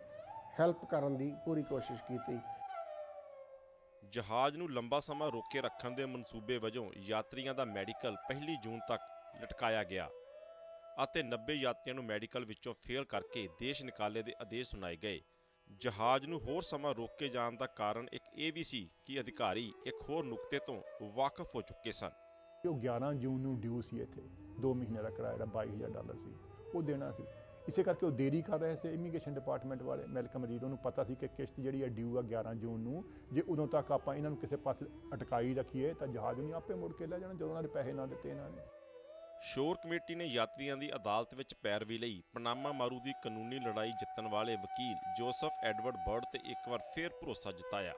Speaker 10: ਹੈਲਪ ਕਰਨ ਦੀ ਪੂਰੀ ਕੋਸ਼ਿਸ਼ ਕੀਤੀ।
Speaker 1: ਜਹਾਜ਼ ਨੂੰ ਲੰਬਾ ਸਮਾਂ ਰੋਕੇ ਰੱਖਣ ਦੇ ਮਨਸੂਬੇ ਵਜੋਂ ਯਾਤਰੀਆਂ ਦਾ ਮੈਡੀਕਲ 1 ਜੂਨ ਤੱਕ ਲਟਕਾਇਆ ਗਿਆ ਅਤੇ 90 ਯਾਤਰੀਆਂ ਨੂੰ ਮੈਡੀਕਲ ਵਿੱਚੋਂ ਫੇਲ ਕਰਕੇ ਦੇਸ਼ ਨਿਕਾਲੇ ਦੇ ਆਦੇਸ਼ ਸੁਣਾਏ ਗਏ। ਜਹਾਜ਼ ਨੂੰ ਹੋਰ ਸਮਾਂ ਰੋਕੇ ਜਾਣ ਦਾ ਕਾਰਨ ਇੱਕ ਇਹ ਵੀ ਸੀ ਕਿ ਅਧਿਕਾਰੀ ਇੱਕ ਹੋਰ ਨੁਕਤੇ ਤੋਂ ਵਾਕਿਫ ਹੋ ਚੁੱਕੇ ਸਨ।
Speaker 4: ਉਹ 11 ਜੂਨ ਨੂੰ ਡਿਊ ਸੀ ਇੱਥੇ 2 ਮਹੀਨੇ ਦਾ ਕਿਰਾਇਆ ਜਿਹੜਾ $22,000 ਸੀ ਉਹ ਦੇਣਾ ਸੀ। ਇਸੇ ਕਰਕੇ ਉਹ ਦੇਰੀ ਕਰ ਰਹੇ ਸੀ ਇਮੀਗ੍ਰੇਸ਼ਨ ਡਿਪਾਰਟਮੈਂਟ ਵਾਲੇ। ਮੈਲਕਮ ਰੀਡ ਨੂੰ ਪਤਾ ਸੀ ਕਿ ਕਿਸ਼ਤ ਜਿਹੜੀ ਹੈ ਡਿਊ ਆ 11 ਜੂਨ ਨੂੰ, ਜੇ ਉਦੋਂ ਤੱਕ ਆਪਾਂ ਇਹਨਾਂ ਨੂੰ ਕਿਸੇ ਪਾਸੇ ਅਟਕਾਈ ਰੱਖੀਏ ਤਾਂ ਜਹਾਜ਼ ਨੂੰ ਆਪੇ ਮੁੜ ਕੇ ਲੈ ਜਾਣਾ ਜਦੋਂ ਉਹਨਾਂ ਦੇ ਪੈਸੇ ਨਾ ਦਿੱਤੇ ਇਹਨਾਂ ਨੇ।
Speaker 1: ਸ਼ੋਰ ਕਮੇਟੀ ਨੇ ਯਾਤਰੀਆਂ ਦੀ ਅਦਾਲਤ ਵਿੱਚ ਪੈਰਵੀ ਲਈ ਪਨਾਮਾ ਮਾਰੂ ਦੀ ਕਾਨੂੰਨੀ ਲੜਾਈ ਜਿੱਤਣ ਵਾਲੇ ਵਕੀਲ ਜੋਸਫ ਐਡਵਰਡ ਬਰਡ ਤੇ ਇੱਕ ਵਾਰ ਫੇਰ ਭਰੋਸਾ ਜਤਾਇਆ।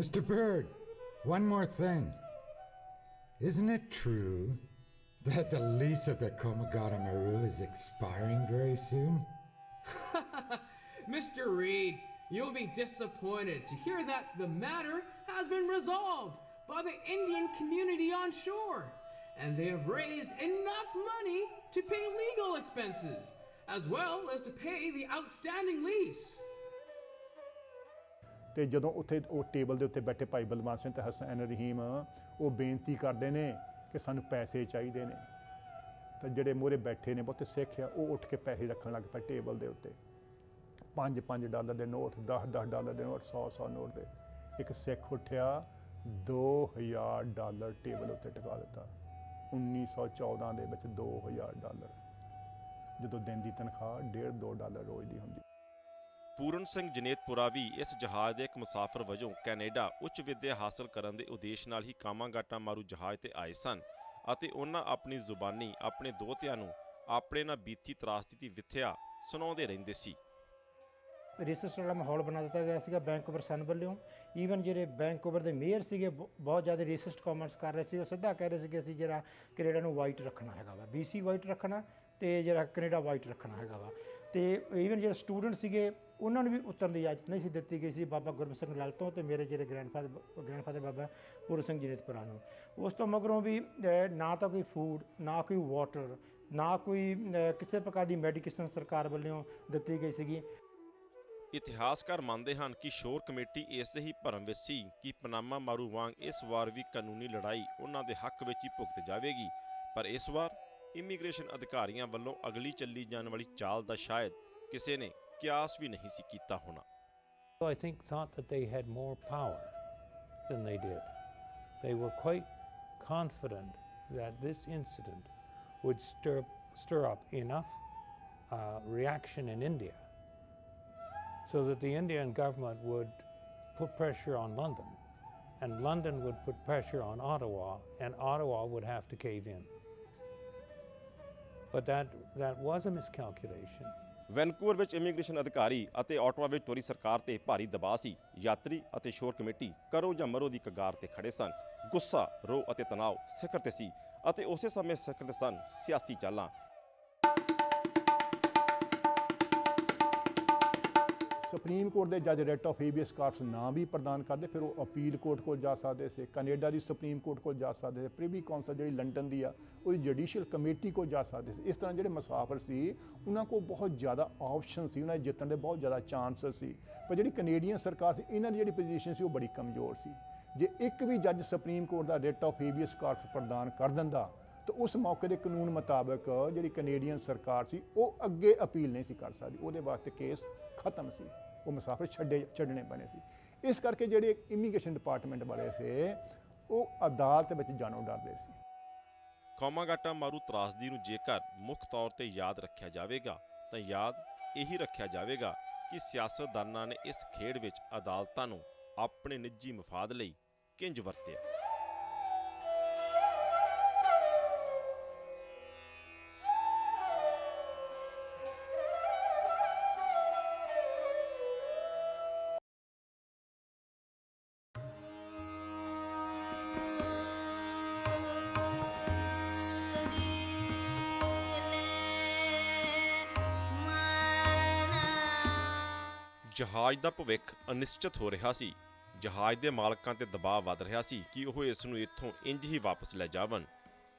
Speaker 13: Mr. Bird, one more thing. Isn't it true that the lease of the Komagata Maru is expiring very soon?
Speaker 15: Mr. Reid, you'll be disappointed to hear that the matter has been resolved by the Indian community on shore, and they have raised enough money to pay legal expenses, as well as to pay the outstanding lease.
Speaker 4: ਤੇ ਜਦੋਂ ਉੱਥੇ ਉਹ ਟੇਬਲ ਦੇ ਉੱਤੇ ਬੈਠੇ ਭਾਈ ਬਲਵੰਤ ਸਿੰਘ ਤੇ ਹਸਨ ਰਹੀਮ ਉਹ ਬੇਨਤੀ ਕਰਦੇ ਨੇ ਕਿ ਸਾਨੂੰ ਪੈਸੇ ਚਾਹੀਦੇ ਨੇ, ਤਾਂ ਜਿਹੜੇ ਮੂਹਰੇ ਬੈਠੇ ਨੇ ਬਹੁਤੇ ਸਿੱਖ ਆ ਉਹ ਉੱਠ ਕੇ ਪੈਸੇ ਰੱਖਣ ਲੱਗ ਪਏ ਟੇਬਲ ਦੇ ਉੱਤੇ। $5 ਦੇ ਨੋਟ, $10 ਦੇ ਨੋਟ, $100 ਨੋਟ ਦੇ। ਇੱਕ ਸਿੱਖ ਉੱਠਿਆ $2000 ਟੇਬਲ ਉੱਤੇ ਟਿਕਾ ਦਿੱਤਾ। 1914 ਦੇ ਵਿੱਚ $2000, ਜਦੋਂ ਦਿਨ ਦੀ ਤਨਖਾਹ $1.5-2 ਰੋਜ਼ ਦੀ ਹੁੰਦੀ।
Speaker 1: ਪੂਰਨ ਸਿੰਘ ਜਨੇਤਪੁਰਾ ਵੀ ਇਸ ਜਹਾਜ਼ ਦੇ ਇੱਕ ਮੁਸਾਫਰ ਵਜੋਂ ਕੈਨੇਡਾ ਉੱਚ ਵਿੱਦਿਆ ਹਾਸਲ ਕਰਨ ਦੇ ਉਦੇਸ਼ ਨਾਲ ਹੀ ਕਾਮਾਗਾਟਾ ਮਾਰੂ ਜਹਾਜ਼ ਤੇ ਆਏ ਸਨ ਅਤੇ ਉਹਨਾਂ ਆਪਣੀ ਜ਼ੁਬਾਨੀ ਆਪਣੇ ਦੋਹਤਿਆਂ ਨੂੰ ਆਪਣੇ ਨਾਲ ਬੀਤੀ ਤਰਾਸਦੀ ਦੀ ਵਿਥਿਆ ਸੁਣਾਉਂਦੇ ਰਹਿੰਦੇ ਸੀ।
Speaker 16: ਰਿਸਰਚ ਵਾਲਾ ਮਾਹੌਲ ਬਣਾ ਦਿੱਤਾ ਗਿਆ ਸੀਗਾ ਵੈਨਕੂਵਰ ਸਨ ਵੱਲੋਂ। ਈਵਨ ਜਿਹੜੇ ਵੈਨਕੂਵਰ ਦੇ ਮੇਅਰ ਸੀਗੇ ਬਹੁਤ ਜ਼ਿਆਦਾ ਰੇਸਿਸਟ ਕਮੈਂਟਸ ਕਰ ਰਹੇ ਸੀ। ਉਹ ਸਿੱਧਾ ਕਹਿ ਰਹੇ ਸੀ ਕਿ ਅਸੀਂ ਜਿਹੜਾ ਕੈਨੇਡਾ ਨੂੰ ਵਾਈਟ ਰੱਖਣਾ ਹੈਗਾ ਵਾ, BC ਵਾਈਟ ਰੱਖਣਾ ਤੇ ਜਿਹੜਾ ਕੈਨੇਡਾ ਵਾਈਟ ਰੱਖਣਾ ਹੈਗਾ ਵਾ। ਤੇ ਈਵਨ ਜਿਹੜੇ ਸਟੂਡੈਂਟ ਸੀਗੇ ਉਹਨਾਂ ਨੂੰ ਵੀ ਉਤਰਨ ਦੀ ਇਜਾਜ਼ਤ ਨਹੀਂ ਸੀ ਦਿੱਤੀ ਗਈ ਸੀ ਬਾਬਾ ਗੁਰਮੁਖ ਸਿੰਘ ਲਾਲ ਤੋਂ ਤੇ ਮੇਰੇ ਜਿਹੜੇ ਗ੍ਰੈਂਡਫਾਦਰ ਬਾਬਾ ਪੂਰਨ ਸਿੰਘ ਜਨੇਤਪੁਰਾ ਨੂੰ। ਉਸ ਤੋਂ ਮਗਰੋਂ ਵੀ ਨਾ ਤਾਂ ਕੋਈ ਫੂਡ, ਨਾ ਕੋਈ ਵਾਟਰ, ਨਾ ਕੋਈ ਕਿਸੇ ਪ੍ਰਕਾਰ ਦੀ ਮੈਡੀਕੇਸ਼ਨ ਸਰਕਾਰ ਵੱਲੋਂ ਦਿੱਤੀ ਗਈ ਸੀਗੀ।
Speaker 1: ਇਤਿਹਾਸਕਾਰ ਮੰਨਦੇ ਹਨ ਕਿ ਸ਼ੋਰ ਕਮੇਟੀ ਇਸੇ ਹੀ ਭਰਮ ਵਿੱਚ ਸੀ ਕਿ ਪਨਾਮਾ ਮਾਰੂ ਵਾਂਗ ਇਸ ਵਾਰ ਵੀ ਕਾਨੂੰਨੀ ਲੜਾਈ ਉਹਨਾਂ ਦੇ ਹੱਕ ਵਿੱਚ ਹੀ ਭੁਗਤ ਜਾਵੇਗੀ, ਪਰ ਇਸ ਵਾਰ ਇਮੀਗ੍ਰੇਸ਼ਨ ਅਧਿਕਾਰੀਆਂ ਵੱਲੋਂ ਅਗਲੀ ਚੱਲੀ ਜਾਣ ਵਾਲੀ ਚਾਲ ਦਾ ਸ਼ਾਇਦ ਕਿਸੇ ਨੇ ਕਿਆਸ ਵੀ ਨਹੀਂ ਸੀ ਕੀਤਾ ਹੋਣਾ।
Speaker 5: I think thought that they had more power than they did. They were quite confident that this incident would stir up enough reaction in India so that the Indian government would put pressure on London, and London would put pressure on Ottawa, and Ottawa would have to cave in. But that was a miscalculation.
Speaker 1: Vancouver ਵਿੱਚ ਇਮੀਗ੍ਰੇਸ਼ਨ ਅਧਿਕਾਰੀ ਅਤੇ ਆਟਵਾ ਵਿੱਚ ਟੋਰੀ ਸਰਕਾਰ ਤੇ ਭਾਰੀ ਦਬਾਅ ਸੀ। ਯਾਤਰੀ ਅਤੇ ਸ਼ੋਰ ਕਮੇਟੀ ਕਰੋ ਜਾਂ ਮਰੋ ਦੀ ਕਗਾਰ ਤੇ ਖੜੇ ਸਨ। ਗੁੱਸਾ, ਰੋਹ ਅਤੇ ਤਣਾਅ ਸਿਖਰ ਤੇ ਸੀ ਅਤੇ ਉਸੇ ਸਮੇਂ ਸਿਖਰ ਤੇ ਸਨ ਸਿਆਸੀ ਚਾਲਾਂ।
Speaker 4: ਸੁਪਰੀਮ ਕੋਰਟ ਦੇ ਜੱਜ ਰਿਟ ਆਫ ਹੇਬੀਅਸ ਕਾਰਪਸ ਨਾ ਵੀ ਪ੍ਰਦਾਨ ਕਰਦੇ, ਫਿਰ ਉਹ ਅਪੀਲ ਕੋਰਟ ਕੋਲ ਜਾ ਸਕਦੇ ਸੀ, ਕੈਨੇਡਾ ਦੀ ਸੁਪਰੀਮ ਕੋਰਟ ਕੋਲ ਜਾ ਸਕਦੇ ਸੀ, ਪ੍ਰਿਵੀ ਕੌਂਸਲ ਜਿਹੜੀ ਲੰਡਨ ਦੀ ਆ ਉਹਦੀ ਜੁਡੀਸ਼ੀਅਲ ਕਮੇਟੀ ਕੋਲ ਜਾ ਸਕਦੇ ਸੀ। ਇਸ ਤਰ੍ਹਾਂ ਜਿਹੜੇ ਮੁਸਾਫਰ ਸੀ ਉਹਨਾਂ ਕੋਲ ਬਹੁਤ ਜ਼ਿਆਦਾ ਆਪਸ਼ਨ ਸੀ, ਉਹਨਾਂ ਦੇ ਜਿੱਤਣ ਦੇ ਬਹੁਤ ਜ਼ਿਆਦਾ ਚਾਂਸਸ ਸੀ। ਪਰ ਜਿਹੜੀ ਕੈਨੇਡੀਅਨ ਸਰਕਾਰ ਸੀ ਇਹਨਾਂ ਦੀ ਜਿਹੜੀ ਪੋਜੀਸ਼ਨ ਸੀ ਉਹ ਬੜੀ ਕਮਜ਼ੋਰ ਸੀ। ਜੇ ਇੱਕ ਵੀ ਜੱਜ ਸੁਪਰੀਮ ਕੋਰਟ ਦਾ ਰਿਟ ਆਫ ਹੇਬੀਅਸ ਕਾਰਪਸ ਪ੍ਰਦਾਨ ਕਰ ਦਿੰਦਾ ਤਾਂ ਉਸ ਮੌਕੇ ਦੇ ਕਾਨੂੰਨ ਮੁਤਾਬਕ ਜਿਹੜੀ ਕੈਨੇਡੀਅਨ ਸਰਕਾਰ ਸੀ ਉਹ ਅੱਗੇ ਅਪੀਲ ਨਹੀਂ ਸੀ ਕਰ ਸਕਦੀ, ਉਹਦੇ ਵਾਸਤੇ ਕੇਸ ਖਤਮ ਸੀ, ਉਹ ਮੁਸਾਫਰ ਛੱਡਣੇ ਪੈਣੇ ਸੀ। ਇਸ ਕਰਕੇ ਜਿਹੜੇ ਇਮੀਗ੍ਰੇਸ਼ਨ ਡਿਪਾਰਟਮੈਂਟ ਵਾਲੇ ਸੀ ਉਹ ਅਦਾਲਤ ਵਿੱਚ ਜਾਣੋਂ ਡਰਦੇ ਸੀ।
Speaker 1: ਕਾਮਾਗਾਟਾ ਮਾਰੂ ਤਰਾਸਦੀ ਨੂੰ ਜੇਕਰ ਮੁੱਖ ਤੌਰ ਤੇ ਯਾਦ ਰੱਖਿਆ ਜਾਵੇਗਾ ਤਾਂ ਯਾਦ ਇਹੀ ਰੱਖਿਆ ਜਾਵੇਗਾ ਕਿ ਸਿਆਸਤਦਾਨਾਂ ਨੇ ਇਸ ਖੇਡ ਵਿੱਚ ਅਦਾਲਤਾਂ ਨੂੰ ਆਪਣੇ ਨਿੱਜੀ ਮਫਾਦ ਲਈ ਕਿੰਜ ਵਰਤਿਆ। ਜਹਾਜ਼ ਦਾ ਭਵਿੱਖ ਅਨਿਸ਼ਚਿਤ ਹੋ ਰਿਹਾ ਸੀ। ਜਹਾਜ਼ ਦੇ ਮਾਲਕਾਂ ਤੇ ਦਬਾਅ ਵੱਧ ਰਿਹਾ ਸੀ ਕਿ ਉਹ ਇਸ ਨੂੰ ਇੱਥੋਂ ਇੰਜ ਹੀ ਵਾਪਸ ਲੈ ਜਾਵਣ।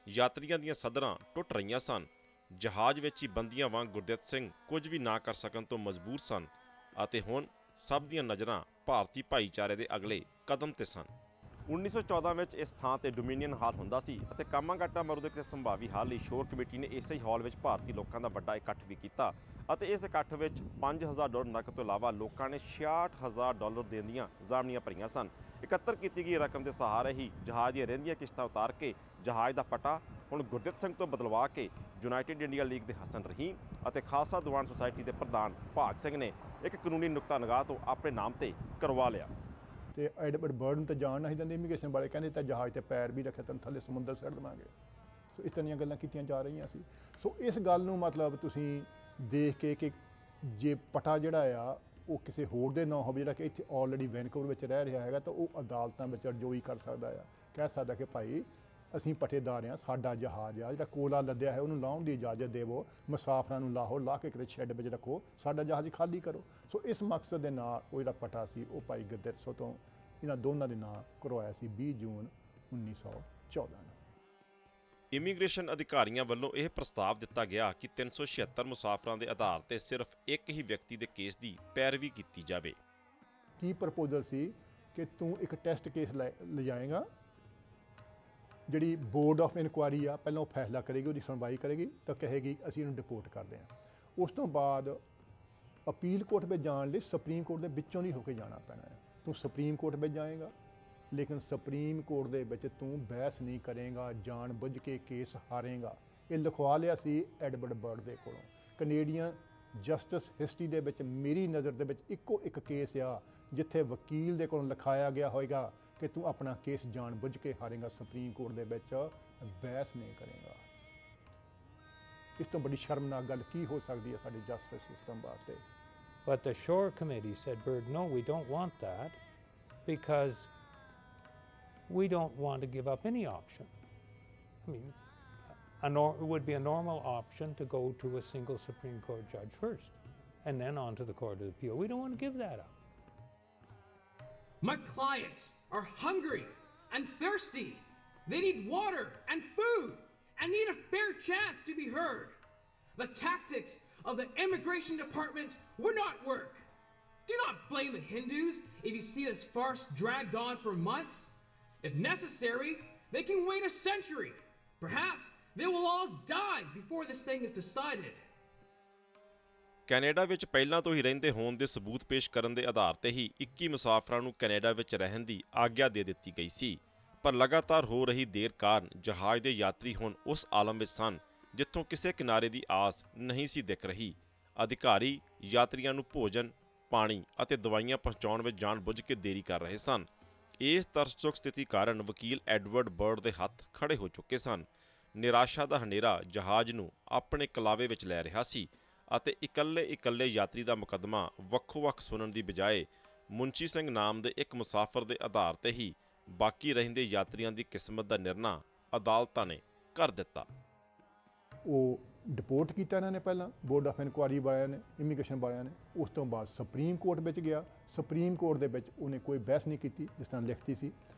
Speaker 1: ਯਾਤਰੀਆਂ ਦੀਆਂ ਸਦਰਾਂ ਟੁੱਟ ਰਹੀਆਂ ਸਨ। ਜਹਾਜ਼ ਵਿੱਚ ਹੀ ਬੰਦੀਆਂ ਵਾਂਗ ਗੁਰਦਿੱਤ ਸਿੰਘ ਕੁਝ ਵੀ ਨਾ ਕਰ ਸਕਣ ਤੋਂ ਮਜਬੂਰ ਸਨ ਅਤੇ ਹੁਣ ਸਭ ਦੀਆਂ ਨਜ਼ਰਾਂ ਭਾਰਤੀ ਭਾਈਚਾਰੇ ਦੇ ਅਗਲੇ ਕਦਮ ਤੇ ਸਨ। 1914 ਵਿੱਚ ਇਸ ਥਾਂ ਤੇ ਡੋਮੀਨੀਅਨ ਹਾਲ ਹੁੰਦਾ ਸੀ ਅਤੇ ਕਾਮਾਗਾਟਾ ਮਾਰੂ ਦੇ ਕਿਸੇ ਸੰਭਾਵੀ ਹਾਲ ਲਈ ਸ਼ੋਰ ਕਮੇਟੀ ਨੇ ਇਸੇ ਹੀ ਹਾਲ ਵਿੱਚ ਭਾਰਤੀ ਲੋਕਾਂ ਦਾ ਵੱਡਾ ਇਕੱਠ ਵੀ ਕੀਤਾ ਅਤੇ ਇਸ ਇਕੱਠ ਵਿੱਚ $5000 ਨਕਦ ਤੋਂ ਇਲਾਵਾ ਲੋਕਾਂ ਨੇ $66000 ਦੇਣ ਦੀਆਂ ਜ਼ਾਮਨੀਆਂ ਭਰੀਆਂ ਸਨ। ਇਕੱਤਰ ਕੀਤੀ ਗਈ ਰਕਮ ਦੇ ਸਹਾਰੇ ਹੀ ਜਹਾਜ਼ ਦੀਆਂ ਰਹਿੰਦੀਆਂ ਕਿਸ਼ਤਾਂ ਉਤਾਰ ਕੇ ਜਹਾਜ਼ ਦਾ ਪਟਾ ਹੁਣ ਗੁਰਦਿੱਤ ਸਿੰਘ ਤੋਂ ਬਦਲਵਾ ਕੇ ਯੂਨਾਈਟਿਡ ਇੰਡੀਆ ਲੀਗ ਦੇ ਹਸਨ ਰਹੀਮ ਅਤੇ ਖਾਲਸਾ ਦੀਵਾਨ ਸੁਸਾਇਟੀ ਦੇ ਪ੍ਰਧਾਨ ਭਾਗ ਸਿੰਘ ਨੇ ਇੱਕ ਕਾਨੂੰਨੀ ਨੁਕਤਾ ਨਿਗਾਹ ਤੋਂ ਆਪਣੇ ਨਾਮ ਤੇ ਕਰਵਾ ਲਿਆ।
Speaker 4: ਤੇ ਐਡਵਰਡ ਬਰਡਨ ਤੇ ਜਾਣ ਨਹੀਂ ਦਿੰਦੇ ਇਮੀਗ੍ਰੇਸ਼ਨ ਵਾਲੇ, ਕਹਿੰਦੇ ਤਾਂ ਜਹਾਜ਼ ਤੇ ਪੈਰ ਵੀ ਰੱਖੇ ਤੈਨੂੰ ਥੱਲੇ ਸਮੁੰਦਰ ਸੱਟ ਦੇਵਾਂਗੇ। ਸੋ ਇਸ ਤਰ੍ਹਾਂ ਦੀਆਂ ਗੱਲਾਂ ਕੀਤੀਆਂ ਜਾ ਰਹੀਆਂ ਸੀ। ਸੋ ਇਸ ਗੱਲ ਨੂੰ ਮਤਲਬ ਤੁਸੀਂ ਦੇਖ ਕੇ ਕਿ ਜੇ ਪਟਾ ਜਿਹੜਾ ਆ ਉਹ ਕਿਸੇ ਹੋਰ ਦੇ ਨਾਂ ਹੋਵੇ ਜਿਹੜਾ ਕਿ ਇੱਥੇ ਆਲਰੇਡੀ ਵੈਨਕੂਵਰ ਵਿੱਚ ਰਹਿ ਰਿਹਾ ਹੈਗਾ ਤਾਂ ਉਹ ਅਦਾਲਤਾਂ ਵਿੱਚ ਅਰਜ਼ੋਈ ਕਰ ਸਕਦਾ ਆ, ਕਹਿ ਸਕਦਾ ਕਿ ਭਾਈ ਅਸੀਂ ਪਟੇਦਾਰ ਹਾਂ, ਸਾਡਾ ਜਹਾਜ਼ ਆ ਜਿਹੜਾ ਕੋਲਾ ਲੱਦਿਆ ਹੈ ਉਹਨੂੰ ਲਾਉਣ ਦੀ ਇਜਾਜ਼ਤ ਦੇਵੋ, ਮੁਸਾਫਰਾਂ ਨੂੰ ਲਾਹੋ, ਲਾ ਕੇ ਕਿਤੇ ਸ਼ੈੱਡ ਵਿੱਚ ਰੱਖੋ, ਸਾਡਾ ਜਹਾਜ਼ ਖਾਲੀ ਕਰੋ। ਸੋ ਇਸ ਮਕਸਦ ਦੇ ਨਾਲ ਉਹ ਜਿਹੜਾ ਪਟਾ ਸੀ ਉਹ ਭਾਈ ਗੁਰਦਿੱਤ ਸਿੰਘ ਤੋਂ ਇਹਨਾਂ ਦੋਨਾਂ ਦੇ ਨਾਂ ਕਰਵਾਇਆ ਸੀ 20 ਜੂਨ 1914 ਨੂੰ।
Speaker 1: ਇਮੀਗ੍ਰੇਸ਼ਨ ਅਧਿਕਾਰੀਆਂ ਵੱਲੋਂ ਇਹ ਪ੍ਰਸਤਾਵ ਦਿੱਤਾ ਗਿਆ ਕਿ 376 ਮੁਸਾਫਰਾਂ ਦੇ ਆਧਾਰ ਤੇ ਸਿਰਫ ਇੱਕ ਹੀ ਵਿਅਕਤੀ ਦੇ ਕੇਸ ਦੀ ਪੈਰਵੀ ਕੀਤੀ ਜਾਵੇ।
Speaker 4: ਕੀ ਪ੍ਰਪੋਜ਼ਲ ਸੀ ਕਿ ਤੂੰ ਇੱਕ ਟੈਸਟ ਕੇਸ ਲਿਜਾਏਗਾ ਜਿਹੜੀ ਬੋਰਡ ਆਫ ਇਨਕੁਆਇਰੀ ਆ ਪਹਿਲਾਂ ਉਹ ਫੈਸਲਾ ਕਰੇਗੀ, ਉਹਦੀ ਸੁਣਵਾਈ ਕਰੇਗੀ ਤਾਂ ਕਹੇਗੀ ਅਸੀਂ ਇਹਨੂੰ ਡਿਪੋਰਟ ਕਰਦੇ ਹਾਂ। ਉਸ ਤੋਂ ਬਾਅਦ ਅਪੀਲ ਕੋਰਟ ਵਿੱਚ ਜਾਣ ਲਈ ਸੁਪਰੀਮ ਕੋਰਟ ਦੇ ਵਿੱਚੋਂ ਦੀ ਹੋ ਕੇ ਜਾਣਾ ਪੈਣਾ ਹੈ। ਤੂੰ ਸੁਪਰੀਮ ਕੋਰਟ ਵਿੱਚ ਜਾਏਗਾ, ਲੇਕਿਨ ਸੁਪਰੀਮ ਕੋਰਟ ਦੇ ਵਿੱਚ ਤੂੰ ਬਹਿਸ ਨਹੀਂ ਕਰੇਗਾ, ਜਾਣ ਬੁੱਝ ਕੇ ਕੇਸ ਹਾਰੇਗਾ। ਇਹ ਲਿਖਵਾ ਲਿਆ ਸੀ ਐਡਵਰਡ ਬਰਡ ਦੇ ਕੋਲੋਂ। ਕੈਨੇਡੀਅਨ ਜਸਟਿਸ ਹਿਸਟਰੀ ਦੇ ਵਿੱਚ ਮੇਰੀ ਨਜ਼ਰ ਦੇ ਵਿੱਚ ਇੱਕੋ ਇੱਕ ਕੇਸ ਆ ਜਿੱਥੇ ਵਕੀਲ ਦੇ ਕੋਲੋਂ ਲਿਖਾਇਆ ਗਿਆ ਹੋਏਗਾ ਕਿ ਤੂੰ ਆਪਣਾ ਕੇਸ ਜਾਣ ਬੁੱਝ ਕੇ ਹਾਰੇਗਾ, ਸੁਪਰੀਮ ਕੋਰਟ ਦੇ ਵਿੱਚ ਬਹਿਸ ਨਹੀਂ ਕਰੇਗਾ। ਇਸ ਤੋਂ ਬੜੀ ਸ਼ਰਮਨਾਕ ਗੱਲ ਕੀ ਹੋ ਸਕਦੀ ਹੈ ਸਾਡੇ ਜਸਟਿਸ ਸਿਸਟਮ ਵਾਸਤੇ।
Speaker 5: But the Shore Committee said, Bird, no, we don't want that because we don't want to give up any option. I mean, it would be a normal option to go to a single Supreme Court judge first and then on to the Court of Appeal. We don't want to give that up.
Speaker 15: My clients are hungry and thirsty. They need water and food and need a fair chance to be heard. The tactics of the Immigration Department would not work. Do not blame the Hindus if you see this farce dragged on for months. If necessary, they can wait a century. Perhaps they will all die before this thing is decided.
Speaker 1: Canada ਵਿੱਚ ਪਹਿਲਾਂ ਤੋਂ ਹੀ ਰਹਿੰਦੇ ਹੋਣ ਦੇ ਸਬੂਤ ਪੇਸ਼ ਕਰਨ ਦੇ ਆਧਾਰ ਤੇ ਹੀ 21 ਮੁਸਾਫਰਾਂ ਨੂੰ ਕੈਨੇਡਾ ਵਿੱਚ ਰਹਿਣ ਦੀ ਆਗਿਆ ਦੇ ਦਿੱਤੀ ਗਈ ਸੀ। ਪਰ ਲਗਾਤਾਰ ਹੋ ਰਹੀ ਦੇਰ ਕਾਰਨ ਜਹਾਜ਼ ਦੇ ਯਾਤਰੀ ਹੁਣ ਉਸ ਆਲਮ ਵਿੱਚ ਸਨ ਜਿੱਥੋਂ ਕਿਸੇ ਕਿਨਾਰੇ ਦੀ ਆਸ ਨਹੀਂ ਸੀ ਦਿਖ ਰਹੀ। ਅਧਿਕਾਰੀ ਯਾਤਰੀਆਂ ਨੂੰ ਭੋਜਨ, ਪਾਣੀ ਅਤੇ ਦਵਾਈਆਂ ਪਹੁੰਚਾਉਣ ਵਿੱਚ ਜਾਣਬੁੱਝ ਕੇ ਦੇਰੀ ਕਰ ਰਹੇ ਸਨ। ਇਸ ਤਰਸਯੋਗ ਸਥਿਤੀ ਕਾਰਨ ਵਕੀਲ ਐਡਵਰਡ ਬਰਡ ਦੇ ਹੱਥ ਖੜੇ ਹੋ ਚੁੱਕੇ ਸਨ। ਨਿਰਾਸ਼ਾ ਦਾ ਹਨੇਰਾ ਜਹਾਜ਼ ਨੂੰ ਆਪਣੇ ਕਲਾਵੇ ਵਿੱਚ ਲੈ ਰਿਹਾ ਸੀ ਅਤੇ ਇਕੱਲੇ ਯਾਤਰੀ ਦਾ ਮੁਕੱਦਮਾ ਵੱਖੋ-ਵੱਖ ਸੁਣਨ ਦੀ ਬਜਾਏ ਮੁੰਸ਼ੀ ਸਿੰਘ ਨਾਮ ਦੇ ਇੱਕ ਮੁਸਾਫਰ ਦੇ ਆਧਾਰ ਤੇ ਹੀ ਬਾਕੀ ਰਹਿੰਦੇ ਯਾਤਰੀਆਂ ਦੀ ਕਿਸਮਤ ਦਾ ਨਿਰਣਾ ਅਦਾਲਤਾਂ ਨੇ ਕਰ ਦਿੱਤਾ।
Speaker 4: ਉਹ ਡਿਪੋਰਟ ਕੀਤਾ ਇਹਨਾਂ ਨੇ ਪਹਿਲਾਂ ਬੋਰਡ ਆਫ ਇਨਕੁਆਇਰੀ ਵਾਲਿਆਂ ਨੇ, ਇਮੀਗ੍ਰੇਸ਼ਨ ਵਾਲਿਆਂ ਨੇ। ਉਸ ਤੋਂ ਬਾਅਦ ਸੁਪਰੀਮ ਕੋਰਟ ਵਿੱਚ ਗਿਆ। ਸੁਪਰੀਮ ਕੋਰਟ ਦੇ ਵਿੱਚ ਉਹਨੇ ਕੋਈ ਬਹਿਸ ਨਹੀਂ ਕੀਤੀ ਜਿਸ ਤਰ੍ਹਾਂ ਲਿਖਤੀ ਸੀ।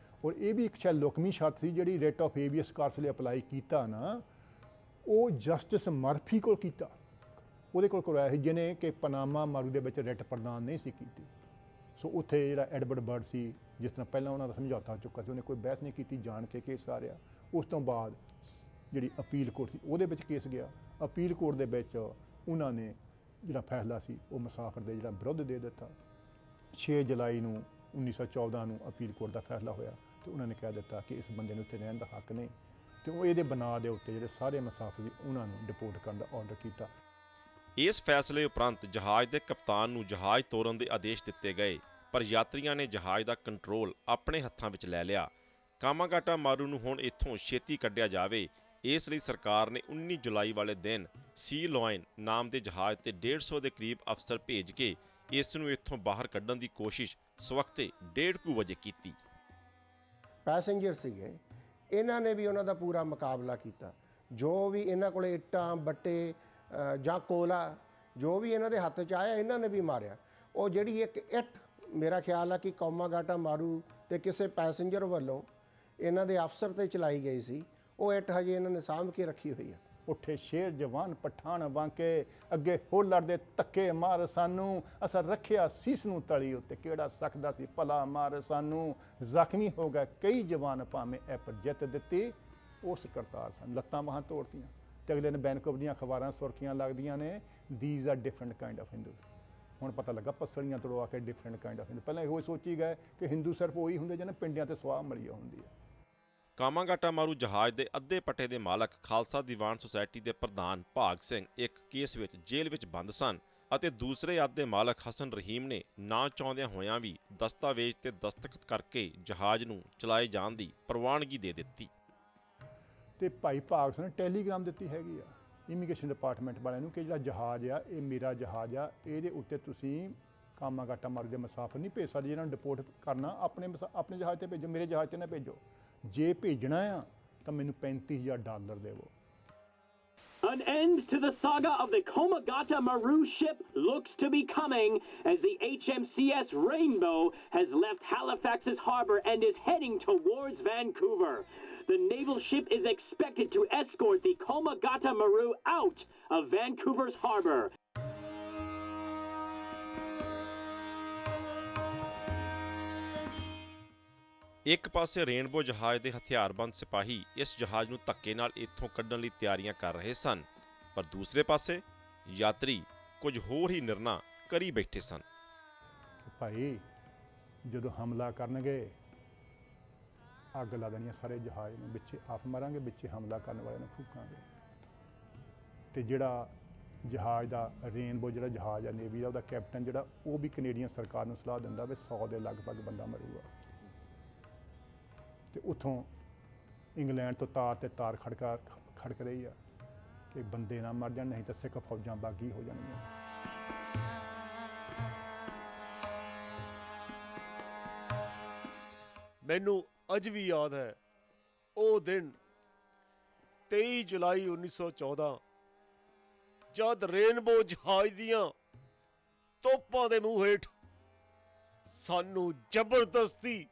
Speaker 4: ਔਰ ਇਹ ਵੀ ਇੱਕ ਸ਼ਾਇਦ ਲੁਕਵੀਂ ਸ਼ਰਤ ਸੀ ਜਿਹੜੀ ਰਿਟ ਆਫ ਹੇਬੀਅਸ ਕਾਰਪਸ ਲਈ ਅਪਲਾਈ ਕੀਤਾ ਨਾ, ਉਹ ਜਸਟਿਸ ਮਰਫੀ ਕੋਲ ਕੀਤਾ, ਉਹਦੇ ਕੋਲ ਕਰਵਾਇਆ ਸੀ ਜਿਹਨੇ ਕਿ ਪਨਾਮਾ ਮਾਰੂ ਦੇ ਵਿੱਚ ਰਿਟ ਪ੍ਰਦਾਨ ਨਹੀਂ ਸੀ ਕੀਤੀ। ਸੋ ਉੱਥੇ ਜਿਹੜਾ ਐਡਵਰਡ ਬਰਡ ਸੀ, ਜਿਸ ਤਰ੍ਹਾਂ ਪਹਿਲਾਂ ਉਹਨਾਂ ਦਾ ਸਮਝੌਤਾ ਹੋ ਚੁੱਕਾ ਸੀ, ਉਹਨੇ ਕੋਈ ਬਹਿਸ ਨਹੀਂ ਕੀਤੀ, ਜਾਣ ਕੇ ਕੇਸ ਹਾਰਿਆ। ਉਸ ਤੋਂ ਬਾਅਦ ਜਿਹੜੀ ਅਪੀਲ ਕੋਰਟ ਸੀ ਉਹਦੇ ਵਿੱਚ ਕੇਸ ਗਿਆ। ਅਪੀਲ ਕੋਰਟ ਦੇ ਵਿੱਚ ਉਹਨਾਂ ਨੇ ਜਿਹੜਾ ਫੈਸਲਾ ਸੀ ਉਹ ਮੁਸਾਫਰ ਦੇ ਜਿਹੜਾ ਵਿਰੁੱਧ ਦੇ ਦਿੱਤਾ। 6 ਜੁਲਾਈ ਨੂੰ 1914 ਨੂੰ ਅਪੀਲ ਕੋਰਟ ਦਾ ਫੈਸਲਾ ਹੋਇਆ ਅਤੇ ਉਹਨਾਂ ਨੇ ਕਹਿ ਦਿੱਤਾ ਕਿ ਇਸ ਬੰਦੇ ਨੂੰ ਉੱਥੇ ਰਹਿਣ ਦਾ ਹੱਕ ਨਹੀਂ, ਅਤੇ ਉਹ ਇਹਦੇ ਬਣਾ ਦੇ ਉੱਤੇ ਜਿਹੜੇ ਸਾਰੇ ਮੁਸਾਫਰ ਸੀ ਉਹਨਾਂ ਨੂੰ ਡਿਪੋਰਟ ਕਰਨ ਦਾ ਆਰਡਰ ਕੀਤਾ।
Speaker 1: ਇਸ ਫੈਸਲੇ ਉਪਰੰਤ ਜਹਾਜ਼ ਦੇ ਕਪਤਾਨ ਨੂੰ ਜਹਾਜ਼ ਤੋਰਨ ਦੇ ਆਦੇਸ਼ ਦਿੱਤੇ ਗਏ, ਪਰ ਯਾਤਰੀਆਂ ਨੇ ਜਹਾਜ਼ ਦਾ ਕੰਟਰੋਲ ਆਪਣੇ ਹੱਥਾਂ ਵਿੱਚ ਲੈ ਲਿਆ। ਕਾਮਾਗਾਟਾ ਮਾਰੂ ਨੂੰ ਹੁਣ ਇੱਥੋਂ ਛੇਤੀ ਕੱਢਿਆ ਜਾਵੇ, ਇਸ ਲਈ ਸਰਕਾਰ ਨੇ 19 ਜੁਲਾਈ ਵਾਲੇ ਦਿਨ ਸੀ ਲੋਇਨ ਨਾਮ ਦੇ ਜਹਾਜ਼ ਤੇ 150 ਦੇ ਕਰੀਬ ਅਫਸਰ ਭੇਜ ਕੇ ਇਸ ਨੂੰ ਇੱਥੋਂ ਬਾਹਰ ਕੱਢਣ ਦੀ ਕੋਸ਼ਿਸ਼ ਸਵਖਤੇ 1:30 ਵਜੇ ਕੀਤੀ।
Speaker 10: ਪੈਸੇਂਜਰ ਸੀਗੇ, ਇਹਨਾਂ ਨੇ ਵੀ ਉਹਨਾਂ ਦਾ ਪੂਰਾ ਮੁਕਾਬਲਾ ਕੀਤਾ। ਜੋ ਵੀ ਇਹਨਾਂ ਕੋਲੇ ਇੱਟਾਂ, ਬੱਟੇ ਜਾਂ ਕੋਲਾ ਜੋ ਵੀ ਇਹਨਾਂ ਦੇ ਹੱਥ 'ਚ ਆਇਆ ਇਹਨਾਂ ਨੇ ਵੀ ਮਾਰਿਆ। ਉਹ ਜਿਹੜੀ ਇੱਕ ਇੱਟ ਮੇਰਾ ਖਿਆਲ ਆ ਕਿ ਕਾਮਾਗਾਟਾ ਮਾਰੂ ਤੇ ਕਿਸੇ ਪੈਸੇਂਜਰ ਵੱਲੋਂ ਇਹਨਾਂ ਦੇ ਅਫਸਰ 'ਤੇ ਚਲਾਈ ਗਈ ਸੀ, ਉਹ ਇੱਟ ਹਜੇ ਇਹਨਾਂ ਨੇ ਸਾਂਭ ਕੇ ਰੱਖੀ ਹੋਈ ਆ।
Speaker 4: ਉੱਠੇ ਸ਼ੇਰ ਜਵਾਨ ਪਠਾਨ ਵਾਂਕੇ ਅੱਗੇ ਹੋ ਲੜਦੇ ਧੱਕੇ ਮਾਰ ਸਾਨੂੰ, ਅਸਾਂ ਰੱਖਿਆ ਸੀਸ ਨੂੰ ਤਲੀ ਉੱਤੇ, ਕਿਹੜਾ ਸਕਦਾ ਸੀ ਭਲਾ ਮਾਰ ਸਾਨੂੰ। ਜ਼ਖਮੀ ਹੋ ਗਏ ਕਈ ਜਵਾਨ ਭਾਵੇਂ ਐ ਪਰ ਜਿੱਤ ਦਿੱਤੀ ਉਸ ਕਰਤਾਰ ਸਨ। ਲੱਤਾਂ ਬਾਹਾਂ ਤੋੜਤੀਆਂ ਅਤੇ ਅਗਲੇ ਦਿਨ ਬੈਂਕੋਕ ਦੀਆਂ ਅਖਬਾਰਾਂ ਸੁਰਖੀਆਂ ਲੱਗਦੀਆਂ ਨੇ, these are different kind of Hindus. ਹੁਣ ਪਤਾ ਲੱਗਾ ਪਸਲੀਆਂ ਤੜਵਾ ਕੇ ਡਿਫਰੈਂਟ ਕਾਈਂਡ ਆਫ ਹਿੰਦੂ। ਪਹਿਲਾਂ ਇਹੋ ਸੋਚੀ ਗਏ ਕਿ ਹਿੰਦੂ ਸਿਰਫ ਉਹੀ ਹੁੰਦੇ ਜਿਹਨਾਂ ਪਿੰਡਾਂ 'ਤੇ ਸਵਾਹ ਮਲੀ ਹੁੰਦੀ ਹੈ।
Speaker 1: ਕਾਮਾਗਾਟਾ ਮਾਰੂ ਜਹਾਜ਼ ਦੇ ਅੱਧੇ ਪੱਟੇ ਦੇ ਮਾਲਕ ਖਾਲਸਾ ਦੀਵਾਨ ਸੁਸਾਇਟੀ ਦੇ ਪ੍ਰਧਾਨ ਭਾਗ ਸਿੰਘ ਇੱਕ ਕੇਸ ਵਿੱਚ ਜੇਲ੍ਹ ਵਿੱਚ ਬੰਦ ਸਨ ਅਤੇ ਦੂਸਰੇ ਅੱਧੇ ਮਾਲਕ ਹਸਨ ਰਹੀਮ ਨੇ ਨਾ ਚਾਹੁੰਦਿਆਂ ਹੋਇਆਂ ਵੀ ਦਸਤਾਵੇਜ਼ ਤੇ ਦਸਤਖਤ ਕਰਕੇ ਜਹਾਜ਼ ਨੂੰ ਚਲਾਏ ਜਾਣ ਦੀ ਪ੍ਰਵਾਨਗੀ ਦੇ ਦਿੱਤੀ।
Speaker 4: ਅਤੇ ਭਾਈ ਭਾਗ ਸਿੰਘ ਨੇ ਟੈਲੀਗ੍ਰਾਮ ਦਿੱਤੀ ਹੈਗੀ ਆ ਇਮੀਗ੍ਰੇਸ਼ਨ ਡਿਪਾਰਟਮੈਂਟ ਵਾਲਿਆਂ ਨੂੰ ਕਿ ਜਿਹੜਾ ਜਹਾਜ਼ ਆ ਇਹ ਮੇਰਾ ਜਹਾਜ਼ ਆ, ਇਹਦੇ ਉੱਤੇ ਤੁਸੀਂ ਕਾਮਾਗਾਟਾ ਮਾਰੂ ਦੇ ਮੁਸਾਫਰ ਨਹੀਂ ਭੇਜ ਸਕਦੇ, ਜਿਹਨਾਂ ਨੂੰ ਡਿਪੋਰਟ ਕਰਨਾ ਆਪਣੇ ਜਹਾਜ਼ 'ਤੇ ਭੇਜੋ, ਮੇਰੇ ਜਹਾਜ਼ 'ਤੇ ਨਾ ਭੇਜੋ। ਜੇ ਭੇਜਣਾ ਆ ਤਾਂ ਮੈਨੂੰ $35,000 ਦੇਵੋ।
Speaker 11: An end to the saga of the Komagata Maru ship looks to be coming as the HMCS Rainbow has left Halifax's harbor and is heading towards Vancouver. The naval ship is expected to escort the Komagata Maru out of Vancouver's harbor.
Speaker 1: ਇੱਕ ਪਾਸੇ ਰੇਨਬੋ ਜਹਾਜ਼ ਦੇ ਹਥਿਆਰਬੰਦ ਸਿਪਾਹੀ ਇਸ ਜਹਾਜ਼ ਨੂੰ ਧੱਕੇ ਨਾਲ ਇੱਥੋਂ ਕੱਢਣ ਲਈ ਤਿਆਰੀਆਂ ਕਰ ਰਹੇ ਸਨ, ਪਰ ਦੂਸਰੇ ਪਾਸੇ ਯਾਤਰੀ ਕੁਝ ਹੋਰ ਹੀ ਨਿਰਣਾ ਕਰੀ ਬੈਠੇ ਸਨ।
Speaker 4: ਭਾਈ ਜਦੋਂ ਹਮਲਾ ਕਰਨਗੇ ਅੱਗ ਲਾ ਦੇਣੀ ਸਾਰੇ ਜਹਾਜ਼ ਨੂੰ, ਵਿੱਚੇ ਆਪ ਮਾਰਾਂਗੇ, ਵਿੱਚੇ ਹਮਲਾ ਕਰਨ ਵਾਲੇ ਨੂੰ ਫੂਕਾਂਗੇ। ਤੇ ਜਿਹੜਾ ਜਹਾਜ਼ ਦਾ ਰੇਨਬੋ ਜਿਹੜਾ ਜਹਾਜ਼ ਆ ਨੇਵੀ ਦਾ, ਉਹਦਾ ਕੈਪਟਨ ਜਿਹੜਾ, ਉਹ ਵੀ ਕੈਨੇਡੀਅਨ ਸਰਕਾਰ ਨੂੰ ਸਲਾਹ ਦਿੰਦਾ ਵੀ 100 ਦੇ ਲਗਭਗ ਬੰਦਾ ਮਰੂਗਾ। ਤੇ ਉੱਥੋਂ ਇੰਗਲੈਂਡ ਤੋਂ ਤਾਰ ਤੇ ਤਾਰ ਖੜਕ ਰਹੀ ਆ ਕਿ ਬੰਦੇ ਨਾ ਮਰ ਜਾਣ, ਨਹੀਂ ਤਾਂ ਸਿੱਖ ਫੌਜਾਂ ਬਾਗੀ ਹੋ ਜਾਣਗੀਆਂ।
Speaker 3: ਮੈਨੂੰ ਅੱਜ ਵੀ ਯਾਦ ਹੈ ਉਹ ਦਿਨ 23 ਜੁਲਾਈ 1914 ਜਦ ਰੇਨਬੋ ਜਹਾਜ਼ ਦੀਆਂ ਤੋਪਾਂ ਦੇ ਮੂੰਹ ਹੇਠ ਸਾਨੂੰ ਜ਼ਬਰਦਸਤੀ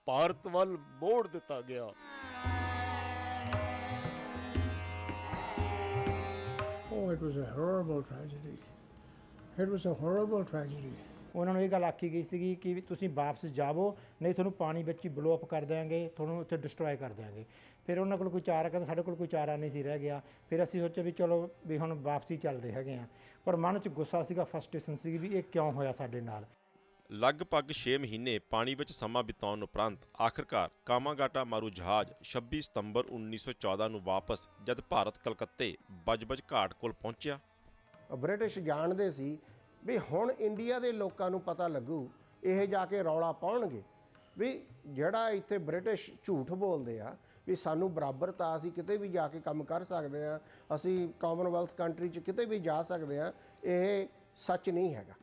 Speaker 3: ਭਾਰਤ ਵੱਲ ਮੋੜ ਦਿੱਤਾ ਗਿਆ।
Speaker 14: Oh, it was a horrible tragedy. It was a horrible tragedy.
Speaker 16: ਉਹਨਾਂ ਨੂੰ ਇਹ ਗੱਲ ਆਖੀ ਗਈ ਸੀਗੀ ਕਿ ਵੀ ਤੁਸੀਂ ਵਾਪਸ ਜਾਵੋ, ਨਹੀਂ ਤੁਹਾਨੂੰ ਪਾਣੀ ਵਿੱਚ ਹੀ ਬਲੋ ਅਪ ਕਰ ਦਿਆਂਗੇ, ਤੁਹਾਨੂੰ ਉੱਥੇ ਡਿਸਟਰੋਏ ਕਰ ਦਿਆਂਗੇ। ਫਿਰ ਉਹਨਾਂ ਕੋਲ ਕੋਈ ਚਾਰਾ, ਕਹਿੰਦਾ ਸਾਡੇ ਕੋਲ ਕੋਈ ਚਾਰਾ ਨਹੀਂ ਸੀ ਰਹਿ ਗਿਆ। ਫਿਰ ਅਸੀਂ ਸੋਚਿਆ ਵੀ ਚਲੋ ਵੀ ਹੁਣ ਵਾਪਸੀ ਚੱਲਦੇ ਹੈਗੇ ਆ, ਪਰ ਮਨ 'ਚ ਗੁੱਸਾ ਸੀਗਾ, ਫਰਸਟ੍ਰੇਸ਼ਨ ਸੀਗੀ ਵੀ ਇਹ ਕਿਉਂ ਹੋਇਆ ਸਾਡੇ ਨਾਲ।
Speaker 1: ਲਗਭਗ 6 ਮਹੀਨੇ ਪਾਣੀ ਵਿੱਚ ਸਮਾਂ ਬਿਤਾਉਣ ਉਪਰੰਤ ਆਖਰਕਾਰ ਕਾਮਾਗਾਟਾ ਮਾਰੂ ਜਹਾਜ਼ 26 ਸਤੰਬਰ 1914 ਨੂੰ ਵਾਪਸ ਜਦ ਭਾਰਤ ਕਲਕੱਤੇ ਬਜਬਜ ਘਾਟ ਕੋਲ ਪਹੁੰਚਿਆ।
Speaker 10: ਬ੍ਰਿਟਿਸ਼ ਜਾਣਦੇ ਸੀ ਵੀ ਹੁਣ ਇੰਡੀਆ ਦੇ ਲੋਕਾਂ ਨੂੰ ਪਤਾ ਲੱਗੂ, ਇਹ ਜਾ ਕੇ ਰੌਲਾ ਪਾਉਣਗੇ ਵੀ ਜਿਹੜਾ ਇੱਥੇ ਬ੍ਰਿਟਿਸ਼ ਝੂਠ ਬੋਲਦੇ ਆ ਵੀ ਸਾਨੂੰ ਬਰਾਬਰਤਾ, ਅਸੀਂ ਕਿਤੇ ਵੀ ਜਾ ਕੇ ਕੰਮ ਕਰ ਸਕਦੇ ਹਾਂ, ਅਸੀਂ ਕਾਮਨਵੈਲਥ ਕੰਟਰੀ 'ਚ ਕਿਤੇ ਵੀ ਜਾ ਸਕਦੇ ਹਾਂ, ਇਹ ਸੱਚ ਨਹੀਂ ਹੈਗਾ।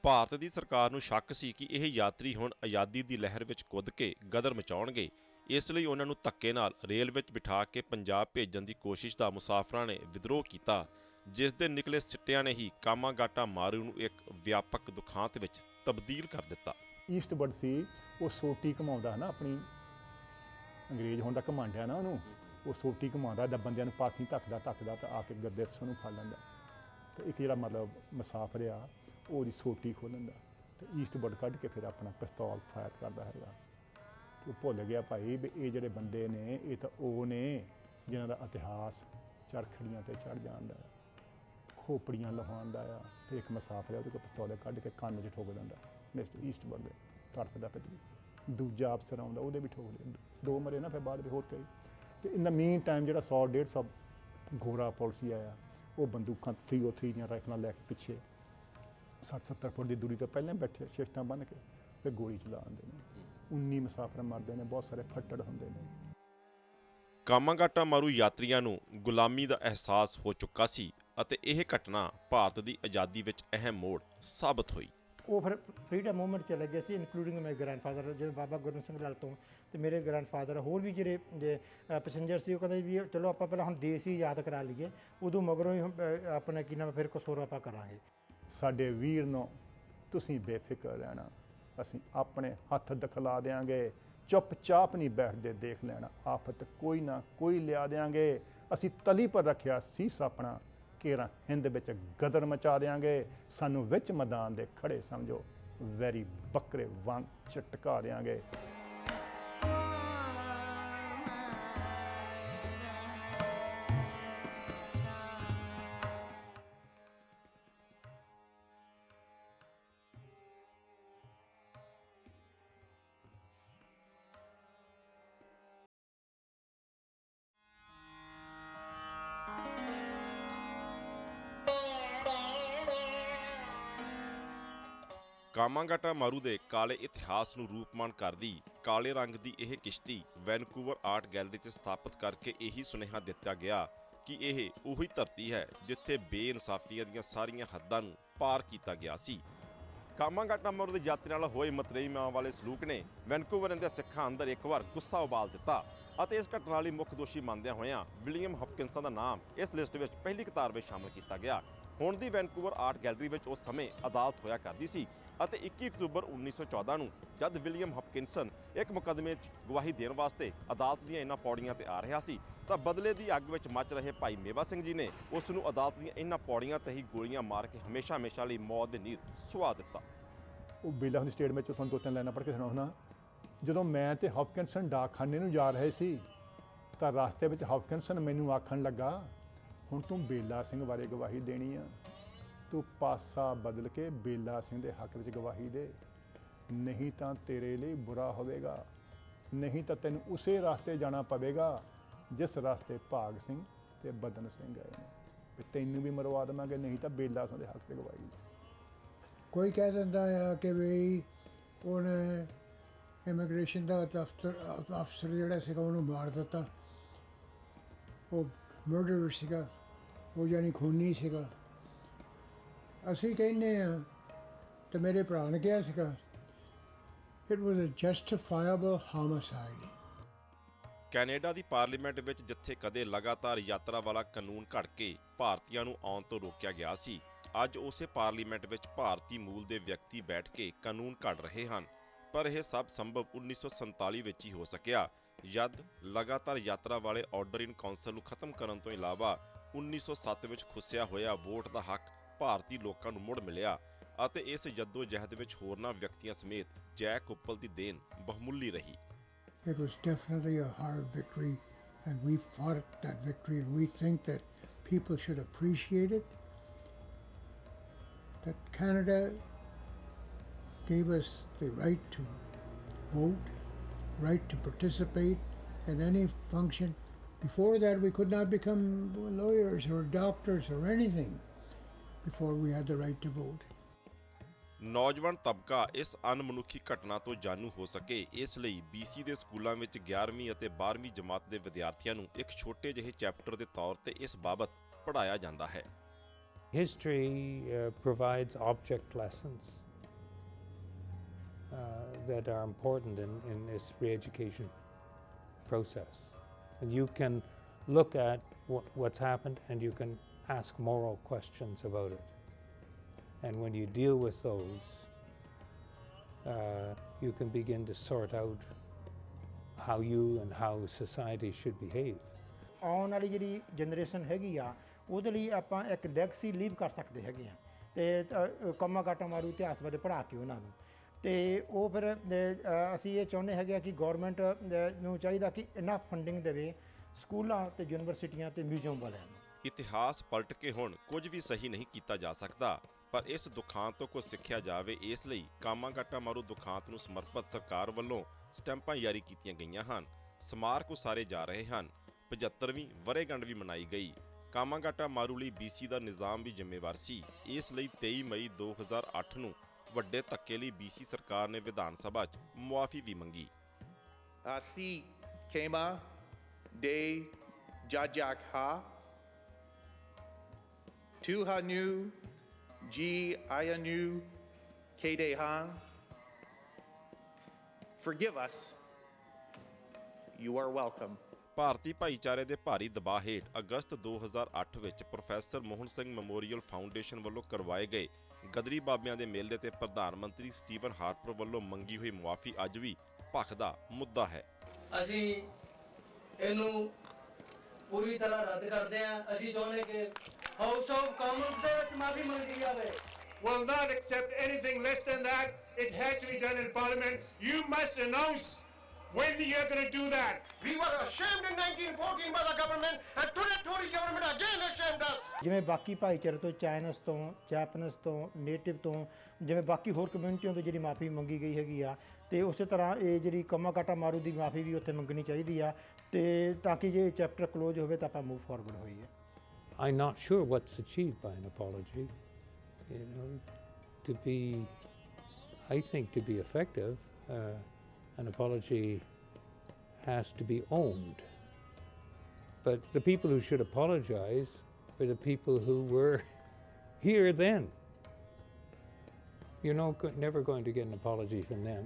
Speaker 1: ਭਾਰਤ ਦੀ ਸਰਕਾਰ ਨੂੰ ਸ਼ੱਕ ਸੀ ਕਿ ਇਹ ਯਾਤਰੀ ਹੁਣ ਆਜ਼ਾਦੀ ਦੀ ਲਹਿਰ ਵਿੱਚ ਕੁੱਦ ਕੇ ਗਦਰ ਮਚਾਉਣਗੇ। ਇਸ ਲਈ ਉਹਨਾਂ ਨੂੰ ਧੱਕੇ ਨਾਲ ਰੇਲ ਵਿੱਚ ਬਿਠਾ ਕੇ ਪੰਜਾਬ ਭੇਜਣ ਦੀ ਕੋਸ਼ਿਸ਼ ਦਾ ਮੁਸਾਫਰਾਂ ਨੇ ਵਿਦਰੋਹ ਕੀਤਾ, ਜਿਸ ਦੇ ਨਿਕਲੇ ਸਿੱਟਿਆਂ ਨੇ ਹੀ ਕਾਮਾਗਾਟਾ ਮਾਰੂ ਨੂੰ ਇੱਕ ਵਿਆਪਕ ਦੁਖਾਂਤ ਵਿੱਚ ਤਬਦੀਲ ਕਰ ਦਿੱਤਾ।
Speaker 4: ਈਸਟਵਰਡ ਸੀ, ਉਹ ਸੋਟੀ ਘਮਾਉਂਦਾ ਹੈ ਨਾ, ਆਪਣੀ ਅੰਗਰੇਜ਼ ਹੋਣ ਦਾ ਘਮੰਡ ਆ ਨਾ ਉਹਨੂੰ, ਉਹ ਸੋਟੀ ਘਮਾਉਂਦਾ, ਜਦ ਬੰਦਿਆਂ ਨੂੰ ਪਾਸੀ ਧੱਕਦਾ ਤਾਂ ਆ ਕੇ ਗੱਦੇ ਨੂੰ ਫੜ ਲੈਂਦਾ। ਤੇ ਇੱਕ ਜਿਹੜਾ ਮਤਲਬ ਮੁਸਾਫਰ ਆ ਉਹਦੀ ਸੋਟੀ ਖੋਲ੍ਹਣ ਦਾ, ਤੇ ਈਸਟਵਰਡ ਕੱਢ ਕੇ ਫਿਰ ਆਪਣਾ ਪਿਸਤੌਲ ਫਾਇਰ ਕਰਦਾ ਹੈਗਾ। ਤੇ ਉਹ ਭੁੱਲ ਗਿਆ ਭਾਈ ਵੀ ਇਹ ਜਿਹੜੇ ਬੰਦੇ ਨੇ ਇਹ ਤਾਂ ਉਹ ਨੇ ਜਿਨ੍ਹਾਂ ਦਾ ਇਤਿਹਾਸ ਚਰਖੜੀਆਂ ਤੇ ਚੜ੍ਹ ਜਾਣ ਦਾ, ਖੋਪੜੀਆਂ ਲਹਾਉਣ ਦਾ ਆ। ਫਿਰ ਇੱਕ ਮੁਸਾਫਰ ਉਹਦੇ ਕੋਲ ਪਿਸਤੌਲ ਕੱਢ ਕੇ ਕੰਨ 'ਚ ਠੋਕ ਦਿੰਦਾ, ਮਿਸਟਰ ਈਸਟਵਰਡ ਦੇ ਤੜਫਦਾ ਪਿੱਛੇ। ਦੂਜਾ ਅਫਸਰ ਆਉਂਦਾ, ਉਹਦੇ ਵੀ ਠੋਕ ਦੇ, 2 ਮਰੇ ਨਾ, ਫਿਰ ਬਾਅਦ ਵੀ ਹੋਰ ਕਈ। ਤੇ ਇਨ ਦਾ ਮੀਨ ਟਾਈਮ ਜਿਹੜਾ 100-150 ਗੋਰਾ ਪੁਲਿਸ ਆਇਆ, ਉਹ ਬੰਦੂਕਾਂ 303 ਦੀਆਂ ਰਾਈਫਲਾਂ ਲੈ ਕੇ ਪਿੱਛੇ 60-70 ਫੁੱਟ ਦੀ ਦੂਰੀ ਤੋਂ ਪਹਿਲਾਂ ਬੈਠੇ ਸ਼ਿਸ਼ਤਾਂ ਬੰਨ੍ਹ ਕੇ ਫਿਰ ਗੋਲੀ ਚਲਾ ਦਿੰਦੇ ਨੇ। 19 ਮੁਸਾਫਰ ਮਰਦੇ ਨੇ, ਬਹੁਤ ਸਾਰੇ ਫੱਟੜ ਹੁੰਦੇ ਨੇ।
Speaker 1: ਕਾਮਾਗਾਟਾ ਮਾਰੂ ਯਾਤਰੀਆਂ ਨੂੰ ਗੁਲਾਮੀ ਦਾ ਅਹਿਸਾਸ ਹੋ ਚੁੱਕਾ ਸੀ ਅਤੇ ਇਹ ਘਟਨਾ ਭਾਰਤ ਦੀ ਆਜ਼ਾਦੀ ਵਿੱਚ ਅਹਿਮ ਮੋੜ ਸਾਬਤ ਹੋਈ।
Speaker 16: ਉਹ ਫਿਰ ਫਰੀडम ਮੂਵਮੈਂਟ ਚਲੇ ਗਏ ਸੀ, ਇਨਕਲੂਡਿੰਗ ਮਾਈ ਗ੍ਰੈਂਡਫਾਦਰ, ਜਿਹੜੇ ਬਾਬਾ ਗੁਰਦਿੱਤ ਸਿੰਘ ਲਾਲ ਤੋਂ, ਤੇ ਮੇਰੇ ਗ੍ਰੈਂਡਫਾਦਰ, ਹੋਰ ਵੀ ਜਿਹੜੇ ਪੈਸੇਂਜਰ ਸੀ। ਉਹ ਕਹਿੰਦੇ ਵੀ ਚਲੋ ਆਪਾਂ ਪਹਿਲਾਂ ਹੁਣ ਦੇਸ਼ ਹੀ ਆਜ਼ਾਦ ਕਰਾ ਲਈਏ, ਉਦੋਂ ਮਗਰੋਂ ਹੀ ਆਪਣਾ ਕੀ ਨਾਮ ਫਿਰ ਕੁਛ ਹੋਰ ਆਪਾਂ ਕਰਾਂਗੇ।
Speaker 4: ਸਾਡੇ ਵੀਰ ਨੂੰ ਤੁਸੀਂ ਬੇਫਿਕਰ ਰਹਿਣਾ, ਅਸੀਂ ਆਪਣੇ ਹੱਥ ਦਿਖਲਾ ਦਿਆਂਗੇ, ਚੁੱਪਚਾਪ ਨਹੀਂ ਬੈਠਦੇ, ਦੇਖ ਲੈਣਾ, ਆਫਤ ਕੋਈ ਨਾ ਕੋਈ ਲਿਆ ਦਿਆਂਗੇ। ਅਸੀਂ ਤਲੀ ਪਰ ਰੱਖਿਆ ਸੀਸ ਆਪਣਾ, ਕੇਰਾਂ ਹਿੰਦ ਵਿੱਚ ਗਦਰ ਮਚਾ ਦਿਆਂਗੇ। ਸਾਨੂੰ ਵਿੱਚ ਮੈਦਾਨ ਦੇ ਖੜੇ ਸਮਝੋ, ਵੈਰੀ ਬੱਕਰੇ ਵਾਂਗ ਝਟਕਾ ਦਿਆਂਗੇ।
Speaker 1: ਕਾਮਾਗਾਟਾ ਮਾਰੂ ਦੇ ਕਾਲੇ ਇਤਿਹਾਸ ਨੂੰ ਰੂਪਮਾਨ ਕਰਦੀ ਕਾਲੇ ਰੰਗ ਦੀ ਇਹ ਕਿਸ਼ਤੀ ਵੈਨਕੂਵਰ ਆਰਟ ਗੈਲਰੀ 'ਤੇ ਸਥਾਪਿਤ ਕਰਕੇ ਇਹੀ ਸੁਨੇਹਾ ਦਿੱਤਾ ਗਿਆ ਕਿ ਇਹ ਉਹੀ ਧਰਤੀ ਹੈ ਜਿੱਥੇ ਬੇਇਨਸਾਫੀਆਂ ਦੀਆਂ ਸਾਰੀਆਂ ਹੱਦਾਂ ਨੂੰ ਪਾਰ ਕੀਤਾ ਗਿਆ ਸੀ। ਕਾਮਾਗਾਟਾ ਮਾਰੂ ਦੇ ਯਾਤਰੀਆਂ ਨਾਲ ਹੋਏ ਮਤਰੇਈਆਂ ਵਾਲੇ ਸਲੂਕ ਨੇ ਵੈਨਕੂਵਰ ਦੇ ਸਿੱਖਾਂ ਅੰਦਰ ਇੱਕ ਵਾਰ ਗੁੱਸਾ ਉਬਾਲ ਦਿੱਤਾ ਅਤੇ ਇਸ ਘਟਨਾ ਲਈ ਮੁੱਖ ਦੋਸ਼ੀ ਮੰਨਦਿਆਂ ਹੋਇਆਂ ਵਿਲੀਅਮ ਹਪਕਿੰਸਨ ਦਾ ਨਾਮ ਇਸ ਲਿਸਟ ਵਿੱਚ ਪਹਿਲੀ ਕਿਤਾਬ ਵਿੱਚ ਸ਼ਾਮਲ ਕੀਤਾ ਗਿਆ। ਹੁਣ ਦੀ ਵੈਨਕੂਵਰ ਆਰਟ ਗੈਲਰੀ ਵਿੱਚ ਉਸ ਸਮੇਂ ਅਦਾਲਤ ਹੋਇਆ ਕਰਦੀ ਸੀ ਅਤੇ 21 ਅਕਤੂਬਰ 1914 ਨੂੰ ਜਦ ਵਿਲੀਅਮ ਹਪਕਿੰਸਨ ਇੱਕ ਮੁਕੱਦਮੇ 'ਚ ਗਵਾਹੀ ਦੇਣ ਵਾਸਤੇ ਅਦਾਲਤ ਦੀਆਂ ਇਹਨਾਂ ਪੌੜੀਆਂ ਤੇ ਆ ਰਿਹਾ ਸੀ ਤਾਂ ਬਦਲੇ ਦੀ ਅੱਗ ਵਿੱਚ ਮੱਚ ਰਹੇ ਭਾਈ ਮੇਵਾ ਸਿੰਘ ਜੀ ਨੇ ਉਸ ਨੂੰ ਅਦਾਲਤ ਦੀਆਂ ਇਹਨਾਂ ਪੌੜੀਆਂ ਤੇ ਹੀ ਗੋਲੀਆਂ ਮਾਰ ਕੇ ਹਮੇਸ਼ਾ ਲਈ ਮੌਤ ਦੀ ਨੀਂਦ ਸੁਆ ਦਿੱਤਾ।
Speaker 4: ਉਹ ਬੇਲਾ ਹੁਣ ਸਟੇਟ ਵਿੱਚ ਤੁਹਾਨੂੰ 2-3 ਲਾਈਨਾਂ ਪੜ੍ਹ ਕੇ ਸੁਣਾਉਣਾ ਜਦੋਂ ਮੈਂ ਤੇ ਹੌਪਕਿੰਸਨ ਡਾਕਖਾਨੇ ਨੂੰ ਜਾ ਰਹੇ ਸੀ ਤਾਂ ਰਸਤੇ ਵਿੱਚ ਹੌਪਕਿੰਸਨ ਮੈਨੂੰ ਆਖਣ ਲੱਗਾ, ਹੁਣ ਤੂੰ ਬੇਲਾ ਸਿੰਘ ਬਾਰੇ ਗਵਾਹੀ ਦੇਣੀ ਆ, ਤੂੰ ਪਾਸਾ ਬਦਲ ਕੇ ਬੇਲਾ ਸਿੰਘ ਦੇ ਹੱਕ ਵਿੱਚ ਗਵਾਹੀ ਦੇ, ਨਹੀਂ ਤਾਂ ਤੇਰੇ ਲਈ ਬੁਰਾ ਹੋਵੇਗਾ, ਨਹੀਂ ਤਾਂ ਤੈਨੂੰ ਉਸੇ ਰਸਤੇ ਜਾਣਾ ਪਵੇਗਾ ਜਿਸ ਰਸਤੇ ਭਾਗ ਸਿੰਘ ਤੇ ਬਦਨ ਸਿੰਘ ਗਏ ਨੇ, ਵੀ ਤੈਨੂੰ ਵੀ ਮਰਵਾ ਦੇਵਾਂਗੇ, ਨਹੀਂ ਤਾਂ ਬੇਲਾ ਸਿੰਘ ਦੇ ਹੱਕ 'ਚ ਗਵਾਹੀ ਦੇ।
Speaker 14: ਕੋਈ ਕਹਿ ਦਿੰਦਾ ਆ ਕਿ ਵੀ ਉਹਨੇ ਇਮੀਗ੍ਰੇਸ਼ਨ ਦਾ ਅਫਸਰ ਜਿਹੜਾ ਸੀਗਾ ਉਹਨੂੰ ਮਾਰ ਦਿੱਤਾ, ਉਹ ਮਰਡਰ ਸੀਗਾ, ਉਹ ਜਾਨੀ ਖੂਨੀ ਸੀਗਾ। ਅਸੀਂ ਕਹਿੰਦੇ ਆ ਤੇ ਮੇਰੇ ਭਰਾ ਨੇ ਕਿਹਾ ਸੀਗਾ, it was a justifiable homicide.
Speaker 1: Canada ਦੀ ਪਾਰਲੀਮੈਂਟ ਵਿੱਚ ਜਿੱਥੇ ਕਦੇ ਲਗਾਤਾਰ ਯਾਤਰਾ ਵਾਲਾ ਕਾਨੂੰਨ ਘੜ ਕੇ ਭਾਰਤੀਆਂ ਨੂੰ ਆਉਣ ਤੋਂ ਰੋਕਿਆ ਗਿਆ ਸੀ, ਅੱਜ ਉਸੇ ਪਾਰਲੀਮੈਂਟ ਵਿੱਚ ਭਾਰਤੀ ਮੂਲ ਦੇ ਵਿਅਕਤੀ ਬੈਠ ਕੇ ਕਾਨੂੰਨ ਘੜ ਰਹੇ ਹਨ। ਪਰ ਇਹ ਸਭ ਸੰਭਵ 1947 ਵਿੱਚ ਹੀ ਹੋ ਸਕਿਆ, ਜਦ ਲਗਾਤਾਰ ਯਾਤਰਾ ਵਾਲੇ ਆਰਡਰ ਇਨ ਕਾਉਂਸਲ ਨੂੰ ਖਤਮ ਕਰਨ ਤੋਂ ਇਲਾਵਾ 1907 ਵਿੱਚ ਖੁੱਸਿਆ ਹੋਇਆ ਵੋਟ ਦਾ ਹੱਕ ਭਾਰਤੀ ਲੋਕਾਂ ਨੂੰ ਮੁੜ ਮਿਲਿਆ ਅਤੇ ਇਸ ਜੱਦੋ-ਜਹਿਦ ਵਿੱਚ ਹੋਰਨਾਂ ਵਿਅਕਤੀਆਂ ਸਮੇਤ ਜੈਕ ਉੱਪਲ ਦੀ ਦੇਣ ਬਹੁਮੁੱਲੀ ਰਹੀ।
Speaker 14: It was definitely a hard victory, and we fought that victory, and we think that people should appreciate it, that Canada gave us the right to vote, right to participate in any function. Before that, we could not become lawyers or doctors or anything before we had the right to vote.
Speaker 1: ਨੌਜਵਾਨ ਤਬਕਾ ਇਸ ਅਣਮਨੁੱਖੀ ਘਟਨਾ ਤੋਂ ਜਾਣੂ ਹੋ ਸਕੇ, ਇਸ ਲਈ BC ਦੇ ਸਕੂਲਾਂ ਵਿੱਚ 11ਵੀਂ ਅਤੇ 12ਵੀਂ ਜਮਾਤ ਦੇ ਵਿਦਿਆਰਥੀਆਂ ਨੂੰ ਇੱਕ ਛੋਟੇ ਜਿਹੇ ਚੈਪਟਰ ਦੇ ਤੌਰ ਤੇ ਇਸ ਬਾਬਤ ਪੜ੍ਹਾਇਆ ਜਾਂਦਾ ਹੈ।
Speaker 5: History provides object lessons that are important in this re-education process. And you can look at what's happened and you can ask moral questions about it. And when you deal with those, you can begin to sort out how you and how society should behave.
Speaker 16: ਆਉਣ ਵਾਲੀ ਜਿਹੜੀ ਜਨਰੇਸ਼ਨ ਹੈਗੀ ਆ ਉਹਦੇ ਲਈ ਆਪਾਂ ਇੱਕ ਲੈਗਸੀ ਲੀਵ ਕਰ ਸਕਦੇ ਹੈਗੇ ਆ, ਤੇ ਕੰਮਾ ਕਾਟਾ ਮਾਰੂ ਇਤਿਹਾਸ ਬਾਰੇ ਪੜ੍ਹਾ ਕੇ ਉਹਨਾਂ ਨੂੰ, ਤੇ ਉਹ ਫਿਰ ਅਸੀਂ ਇਹ ਚਾਹੁੰਦੇ ਹੈਗੇ ਆ ਕਿ ਗੌਰਮੈਂਟ ਨੂੰ ਚਾਹੀਦਾ ਕਿ ਇੰਨਾ ਫੰਡਿੰਗ ਦੇਵੇ ਸਕੂਲਾਂ ਤੇ ਯੂਨੀਵਰਸਿਟੀਆਂ ਤੇ ਮਿਊਜ਼ੀਅਮ ਵਾਲਿਆਂ ਨੂੰ।
Speaker 1: ਇਤਿਹਾਸ ਪਲਟ ਕੇ ਹੁਣ ਕੁਝ ਵੀ ਸਹੀ ਨਹੀਂ ਕੀਤਾ ਜਾ ਸਕਦਾ, ਪਰ ਇਸ ਦੁਖਾਂਤ ਤੋਂ ਕੁਝ ਸਿੱਖਿਆ ਜਾਵੇ, ਇਸ ਲਈ ਕਾਮਾਗਾਟਾ ਮਾਰੂ ਦੁਖਾਂਤ ਨੂੰ ਸਮਰਪਿਤ ਸਰਕਾਰ ਵੱਲੋਂ ਸਟੈਂਪਾਂ ਜਾਰੀ ਕੀਤੀਆਂ ਗਈਆਂ ਹਨ। ਸਮਾਰਕ ਉਸਾਰੇ ਜਾ ਰਹੇ ਹਨ। 75ਵੀਂ ਵਰ੍ਹੇਗੰਢ ਵੀ ਮਨਾਈ ਗਈ। ਕਾਮਾਗਾਟਾ ਮਾਰੂ ਲਈ BC ਦਾ ਨਿਜ਼ਾਮ ਵੀ ਜ਼ਿੰਮੇਵਾਰ ਸੀ। ਇਸ ਲਈ 23 ਮਈ 2008 ਨੂੰ ਵੱਡੇ ਧੱਕੇ ਲਈ BC ਸਰਕਾਰ ਨੇ ਵਿਧਾਨ ਸਭਾ 'ਚ ਮੁਆਫੀ ਵੀ ਮੰਗੀ।
Speaker 17: Si Kema de Jajakha Tuhanu Ji Ayanu Kedehan. Forgive us. You are welcome.
Speaker 1: ਭਾਰਤੀ ਭਾਈਚਾਰੇ ਦੇ ਭਾਰੀ ਦਬਾਅ ਹੇਠ ਅਗਸਤ 2008 ਵਿੱਚ professor Mohan Singh memorial foundation ਵੱਲੋਂ ਕਰਵਾਏ ਗਏ ਗਦਰੀ ਬਾਬਿਆਂ ਦੇ ਮੇਲੇ ਤੇ ਪ੍ਰਧਾਨ ਮੰਤਰੀ ਸਟੀਵਨ ਹਾਰਪਰ ਵੱਲੋਂ ਮੰਗੀ ਹੋਈ ਮੁਆਫੀ ਅੱਜ ਵੀ ਭਖ ਦਾ ਮੁੱਦਾ ਹੈ।
Speaker 18: ਅਸੀਂ ਇਹਨੂੰ ਪੂਰੀ ਤਰ੍ਹਾਂ ਰੱਦ ਕਰਦੇ ਹਾਂ। ਅਸੀਂ ਚਾਹੁੰਦੇ ਕਿ ਹਾਊਸ ਆਫ ਕਾਮਨਸ ਦੇ ਵਿੱਚ ਮਾਫੀ ਮੰਗੀ ਜਾਵੇ।
Speaker 19: Will not accept anything less than that. It has to be done in Parliament. You must announce when you're going to do that. We were ashamed in 1914 by the government, and today Tory government again ashamed us.
Speaker 16: ਜਿਵੇਂ ਬਾਕੀ ਭਾਈਚਾਰੇ ਤੋਂ, ਚਾਈਨਸ ਤੋਂ, ਜੈਪਨਸ ਤੋਂ, ਨੇਟਿਵ ਤੋਂ, ਜਿਵੇਂ ਬਾਕੀ ਹੋਰ ਕਮਿਊਨਿਟੀਆਂ ਤੋਂ ਜਿਹੜੀ ਮਾਫੀ ਮੰਗੀ ਗਈ ਹੈਗੀ ਆ, ਤੇ ਉਸੇ ਤਰ੍ਹਾਂ ਇਹ ਜਿਹੜੀ ਕਾਮਾਗਾਟਾ ਮਾਰੂ ਦੀ ਮਾਫੀ ਵੀ ਉੱਥੇ ਮੰਗਣੀ ਚਾਹੀਦੀ ਆ, ਤੇ ਤਾਂ ਕਿ ਜੇ ਚੈਪਟਰ ਕਲੋਜ਼ ਹੋਵੇ ਤਾਂ ਆਪਾਂ ਮੂਵ ਫਾਰਵਰਡ ਹੋਈਏ।
Speaker 5: I'm not sure what's achieved by an apology. You know, I think to be effective, an apology has to be owned. But the people who should apologize are the people who were here then. You're never going to get an apology from them.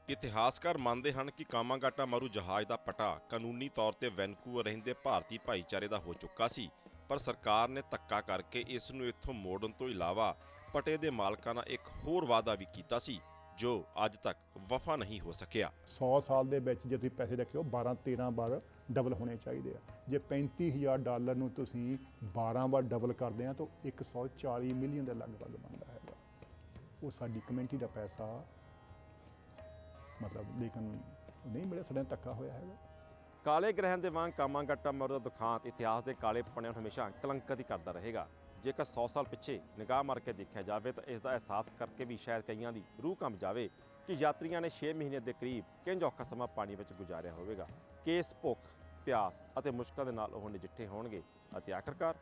Speaker 1: ਇਤਿਹਾਸਕਾਰ ਮੰਨਦੇ ਹਨ ਕਿ ਕਾਮਾਗਾਟਾ ਮਾਰੂ ਜਹਾਜ਼ ਦਾ ਪਟਾ ਕਾਨੂੰਨੀ ਤੌਰ ਤੇ ਵੈਨਕੂਵਰ ਰਹਿੰਦੇ ਭਾਰਤੀ ਭਾਈਚਾਰੇ ਦਾ ਹੋ ਚੁੱਕਾ ਸੀ, ਪਰ ਸਰਕਾਰ ਨੇ ਧੱਕਾ ਕਰਕੇ ਇਸ ਨੂੰ ਇੱਥੋਂ ਮੋੜਨ ਤੋਂ ਇਲਾਵਾ ਪਟੇ ਦੇ ਮਾਲਕਾਂ ਨਾਲ ਇੱਕ ਹੋਰ ਵਾਅਦਾ ਵੀ ਕੀਤਾ ਸੀ ਜੋ ਅੱਜ ਤੱਕ ਵਫਾ ਨਹੀਂ ਹੋ ਸਕਿਆ।
Speaker 4: 100 ਸਾਲ ਦੇ ਵਿੱਚ ਜੇ ਤੁਸੀਂ ਪੈਸੇ ਰੱਖਿਓ 12-13 ਵਾਰ ਡਬਲ ਹੋਣੇ ਚਾਹੀਦੇ ਆ। ਜੇ $35,000 ਨੂੰ ਤੁਸੀਂ 12 ਵਾਰ ਡਬਲ ਕਰਦੇ ਆ ਤਾਂ 140 ਮਿਲੀਅਨ ਦੇ ਲਗਭਗ ਬਣਦਾ ਹੈਗਾ। ਉਹ ਸਾਡੀ ਕਮਿਊਨਿਟੀ ਦਾ ਪੈਸਾ ਮਤਲਬ ਲੇਕਿਨ ਨਹੀਂ ਮਿਲਿਆ, ਸਾਡੇ ਨਾਲ ਧੱਕਾ ਹੋਇਆ ਹੈਗਾ।
Speaker 1: ਕਾਲੇ ਗ੍ਰਹਿਣ ਦੇ ਵਾਂਗ ਕਾਮਾਗਾਟਾ ਮਾਰੂ ਦਾ ਦੁਖਾਂਤ ਇਤਿਹਾਸ ਦੇ ਕਾਲੇ ਪੰਨਿਆਂ ਨੂੰ ਹਮੇਸ਼ਾ ਕਲੰਕਿਤ ਹੀ ਕਰਦਾ ਰਹੇਗਾ। ਜੇਕਰ 100 ਸਾਲ ਪਿੱਛੇ ਨਿਗਾਹ ਮਾਰ ਕੇ ਦੇਖਿਆ ਜਾਵੇ ਤਾਂ ਇਸ ਦਾ ਅਹਿਸਾਸ ਕਰਕੇ ਵੀ ਸ਼ਾਇਦ ਕਈਆਂ ਦੀ ਰੂਹ ਕੰਬ ਜਾਵੇ ਕਿ ਯਾਤਰੀਆਂ ਨੇ 6 ਮਹੀਨੇ ਦੇ ਕਰੀਬ ਕਿੰਜ ਔਖਾ ਸਮਾਂ ਪਾਣੀ ਵਿੱਚ ਗੁਜ਼ਾਰਿਆ ਹੋਵੇਗਾ, ਕਿਸ ਭੁੱਖ, ਪਿਆਸ ਅਤੇ ਮੁਸ਼ਕਲਾਂ ਦੇ ਨਾਲ ਉਹ ਨਜਿੱਠੇ ਹੋਣਗੇ ਅਤੇ ਆਖਰਕਾਰ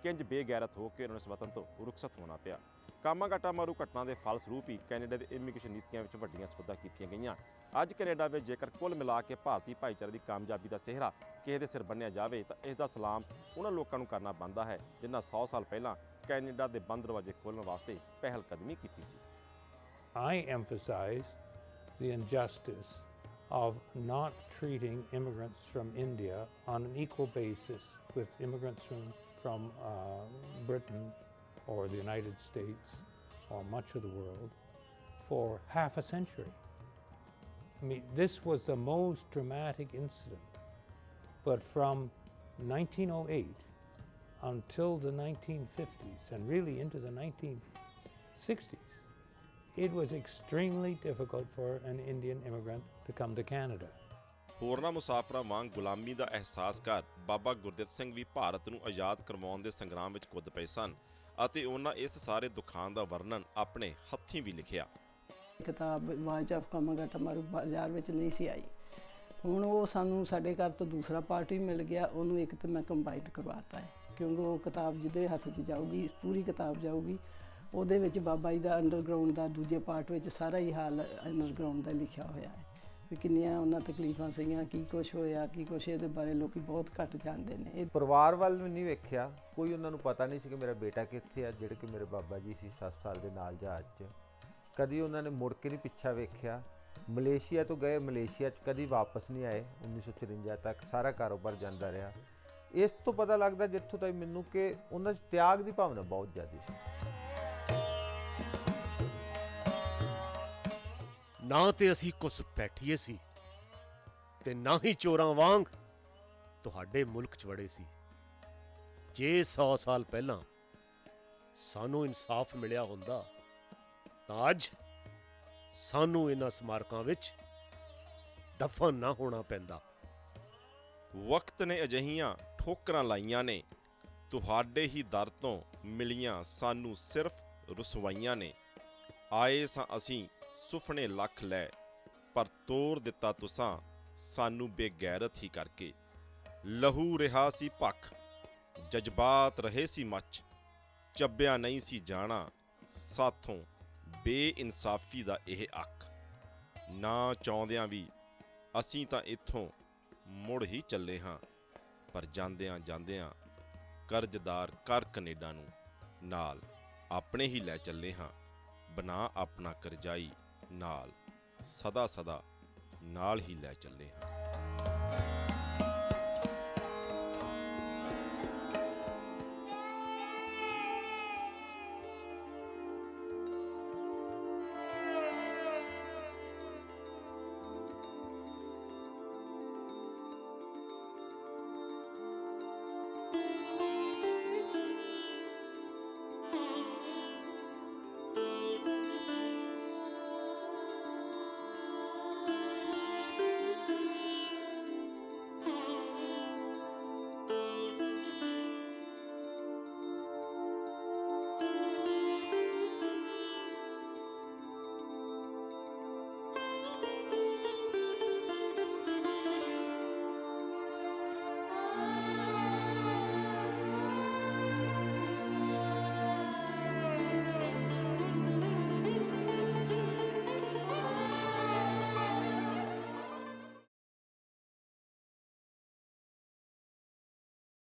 Speaker 1: ਕਿੰਜ ਬੇਗੈਰਤ ਹੋ ਕੇ ਉਹਨਾਂ ਨੂੰ ਇਸ ਵਤਨ ਤੋਂ ਰੁਖਸਤ ਹੋਣਾ ਪਿਆ। ਕਾਮਾਗਾਟਾ ਮਾਰੂ ਘਟਨਾ ਦੇ ਫਲਸਰੂਪ ਹੀ ਕੈਨੇਡਾ ਦੇ ਇਮੀਗ੍ਰੇਸ਼ਨ ਨੀਤੀਆਂ ਵਿੱਚ ਵੱਡੀਆਂ ਸੋਧਾਂ ਕੀਤੀਆਂ ਗਈਆਂ। ਅੱਜ ਕੈਨੇਡਾ ਵਿੱਚ ਜੇਕਰ ਕੁੱਲ ਮਿਲਾ ਕੇ ਭਾਰਤੀ ਭਾਈਚਾਰੇ ਦੀ ਕਾਮਯਾਬੀ ਦਾ ਸਿਹਰਾ ਕਿਸੇ ਦੇ ਸਿਰ ਬੰਨ੍ਹਿਆ ਜਾਵੇ ਤਾਂ ਇਸ ਦਾ ਸਲਾਮ ਉਹਨਾਂ ਲੋਕਾਂ ਨੂੰ ਕਰਨਾ ਬਣਦਾ ਹੈ ਜਿਨ੍ਹਾਂ 100 ਸਾਲ ਪਹਿਲਾਂ ਕੈਨੇਡਾ ਦੇ ਬੰਦ ਦਰਵਾਜ਼ੇ ਖੋਲ੍ਹਣ ਵਾਸਤੇ ਪਹਿਲ ਕਦਮੀ ਕੀਤੀ ਸੀ।
Speaker 5: I emphasize the injustice of not treating immigrants from India on an equal basis with immigrants from Britain or the United States or much of the world for half a century. I mean, this was the most dramatic incident. But from 1908 until the 1950s and really into the 1960s, it was extremely difficult for an Indian immigrant to come to Canada.
Speaker 1: ਹੋਰਨਾਂ ਮੁਸਾਫਰਾਂ ਵਾਂਗ ਗੁਲਾਮੀ ਦਾ ਅਹਿਸਾਸ ਕਰ ਬਾਬਾ ਗੁਰਦਿੱਤ ਸਿੰਘ ਵੀ ਭਾਰਤ ਨੂੰ ਆਜ਼ਾਦ ਕਰਵਾਉਣ ਦੇ ਸੰਗਰਾਮ ਵਿੱਚ ਕੁੱਦ ਪਏ ਸਨ ਅਤੇ ਉਹਨਾਂ ਇਸ ਸਾਰੇ ਦੁੱਖਾਂ ਦਾ ਵਰਣਨ ਆਪਣੇ ਹੱਥੀਂ ਵੀ ਲਿਖਿਆ।
Speaker 20: ਕਿਤਾਬ ਵਾਇਸ ਆਫ ਕਾਮਾਗਾਟਾ ਮਾਰੂ ਬਾਜ਼ਾਰ ਵਿੱਚ ਨਹੀਂ ਸੀ ਆਈ, ਹੁਣ ਉਹ ਸਾਨੂੰ ਸਾਡੇ ਘਰ ਤੋਂ ਦੂਸਰਾ ਪਾਰਟ ਵੀ ਮਿਲ ਗਿਆ, ਉਹਨੂੰ ਇੱਕ ਤਾਂ ਮੈਂ ਕੰਬਾਈਨ ਕਰਵਾਤਾ ਹੈ ਕਿਉਂਕਿ ਉਹ ਕਿਤਾਬ ਜਿਹਦੇ ਹੱਥ 'ਚ ਜਾਊਗੀ, ਪੂਰੀ ਕਿਤਾਬ ਜਾਊਗੀ, ਉਹਦੇ ਵਿੱਚ ਬਾਬਾ ਜੀ ਦਾ ਅੰਡਰਗਰਾਊਂਡ ਦਾ ਦੂਜੇ ਪਾਰਟ ਵਿੱਚ ਸਾਰਾ ਹੀ ਹਾਲ ਅੰਡਰਗਰਾਊਂਡ ਦਾ ਲਿਖਿਆ ਹੋਇਆ ਹੈ ਵੀ ਕਿੰਨੀਆਂ ਉਹਨਾਂ ਤਕਲੀਫਾਂ ਸੀਗੀਆਂ, ਕੀ ਕੁਛ ਹੋਇਆ, ਕੀ ਕੁਛ ਇਹਦੇ ਬਾਰੇ ਲੋਕੀ ਬਹੁਤ ਘੱਟ ਜਾਣਦੇ ਨੇ। ਇਹ
Speaker 9: ਪਰਿਵਾਰ ਵੱਲ ਵੀ ਨਹੀਂ ਵੇਖਿਆ, ਕੋਈ ਉਹਨਾਂ ਨੂੰ ਪਤਾ ਨਹੀਂ ਸੀ ਕਿ ਮੇਰਾ ਬੇਟਾ ਕਿੱਥੇ ਆ, ਜਿਹੜੇ ਕਿ ਮੇਰੇ ਬਾਬਾ ਜੀ ਸੀ 7 ਸਾਲ ਦੇ ਨਾਲ ਜਹਾਜ਼ 'ਚ। ਕਦੀ ਉਹਨਾਂ ਨੇ ਮੁੜ ਕੇ ਨਹੀਂ ਪਿੱਛਾ ਵੇਖਿਆ। ਮਲੇਸ਼ੀਆ ਤੋਂ ਗਏ, ਮਲੇਸ਼ੀਆ 'ਚ ਕਦੀ ਵਾਪਸ ਨਹੀਂ ਆਏ। 1954 ਤੱਕ ਸਾਰਾ ਕਾਰੋਬਾਰ ਜਾਂਦਾ ਰਿਹਾ। ਇਸ ਤੋਂ ਪਤਾ ਲੱਗਦਾ ਜਿੱਥੋਂ ਤੱਕ ਮੈਨੂੰ ਕਿ ਉਹਨਾਂ 'ਚ ਤਿਆਗ ਦੀ ਭਾਵਨਾ ਬਹੁਤ ਜ਼ਿਆਦਾ ਸੀ।
Speaker 3: ਨਾ ਤੇ ਅਸੀਂ ਕੁਛ ਬੈਠੀਏ ਸੀ ਤੇ ਨਾ ਹੀ ਚੋਰਾਂ ਵਾਂਗ ਤੁਹਾਡੇ ਮੁਲਕ 'ਚ ਵੜੇ ਸੀ। ਜੇ 100 ਸਾਲ ਪਹਿਲਾਂ ਸਾਨੂੰ ਇਨਸਾਫ ਮਿਲਿਆ ਹੁੰਦਾ ਤਾਂ ਅੱਜ ਸਾਨੂੰ ਇਹਨਾਂ ਸਮਾਰਕਾਂ ਵਿੱਚ ਦਫਨ ਨਾ ਹੋਣਾ ਪੈਂਦਾ।
Speaker 1: ਵਕਤ ਨੇ ਅਜਿਹੀਆਂ ਠੋਕਰਾਂ ਲਾਈਆਂ ਨੇ, ਤੁਹਾਡੇ ਹੀ ਦਰ ਤੋਂ ਮਿਲੀਆਂ ਸਾਨੂੰ ਸਿਰਫ ਰੁਸਵਾਈਆਂ ਨੇ। ਆਏ ਸਾਂ ਅਸੀਂ ਸੁਫਨੇ ਲੱਖ ਲੈ, ਪਰ ਤੋੜ ਦਿੱਤਾ ਤੁਸਾਂ ਸਾਨੂੰ ਬੇਗੈਰਤ ਹੀ ਕਰਕੇ। ਲਹੂ ਰਿਹਾ ਸੀ ਭੱਖ, ਜਜ਼ਬਾਤ ਰਹੇ ਸੀ ਮੱਚ, ਚੱਬਿਆ ਨਹੀਂ ਸੀ ਜਾਣਾ ਸਾਥੋਂ ਬੇਇਨਸਾਫੀ ਦਾ ਇਹ ਅੱਖ। ਨਾ ਚਾਹੁੰਦਿਆਂ ਵੀ ਅਸੀਂ ਤਾਂ ਇੱਥੋਂ ਮੁੜ ਹੀ ਚੱਲੇ ਹਾਂ, ਪਰ ਜਾਂਦਿਆਂ ਜਾਂਦਿਆਂ ਕਰਜ਼ਦਾਰ ਕਰ ਕੈਨੇਡਾ ਨੂੰ ਨਾਲ ਆਪਣੇ ਹੀ ਲੈ ਚੱਲੇ ਹਾਂ। ਬਣਾ ਆਪਣਾ ਕਰਜ਼ਾਈ ਨਾਲ ਸਦਾ ਸਦਾ ਨਾਲ ਹੀ ਲੈ ਚੱਲੇ ਹਾਂ।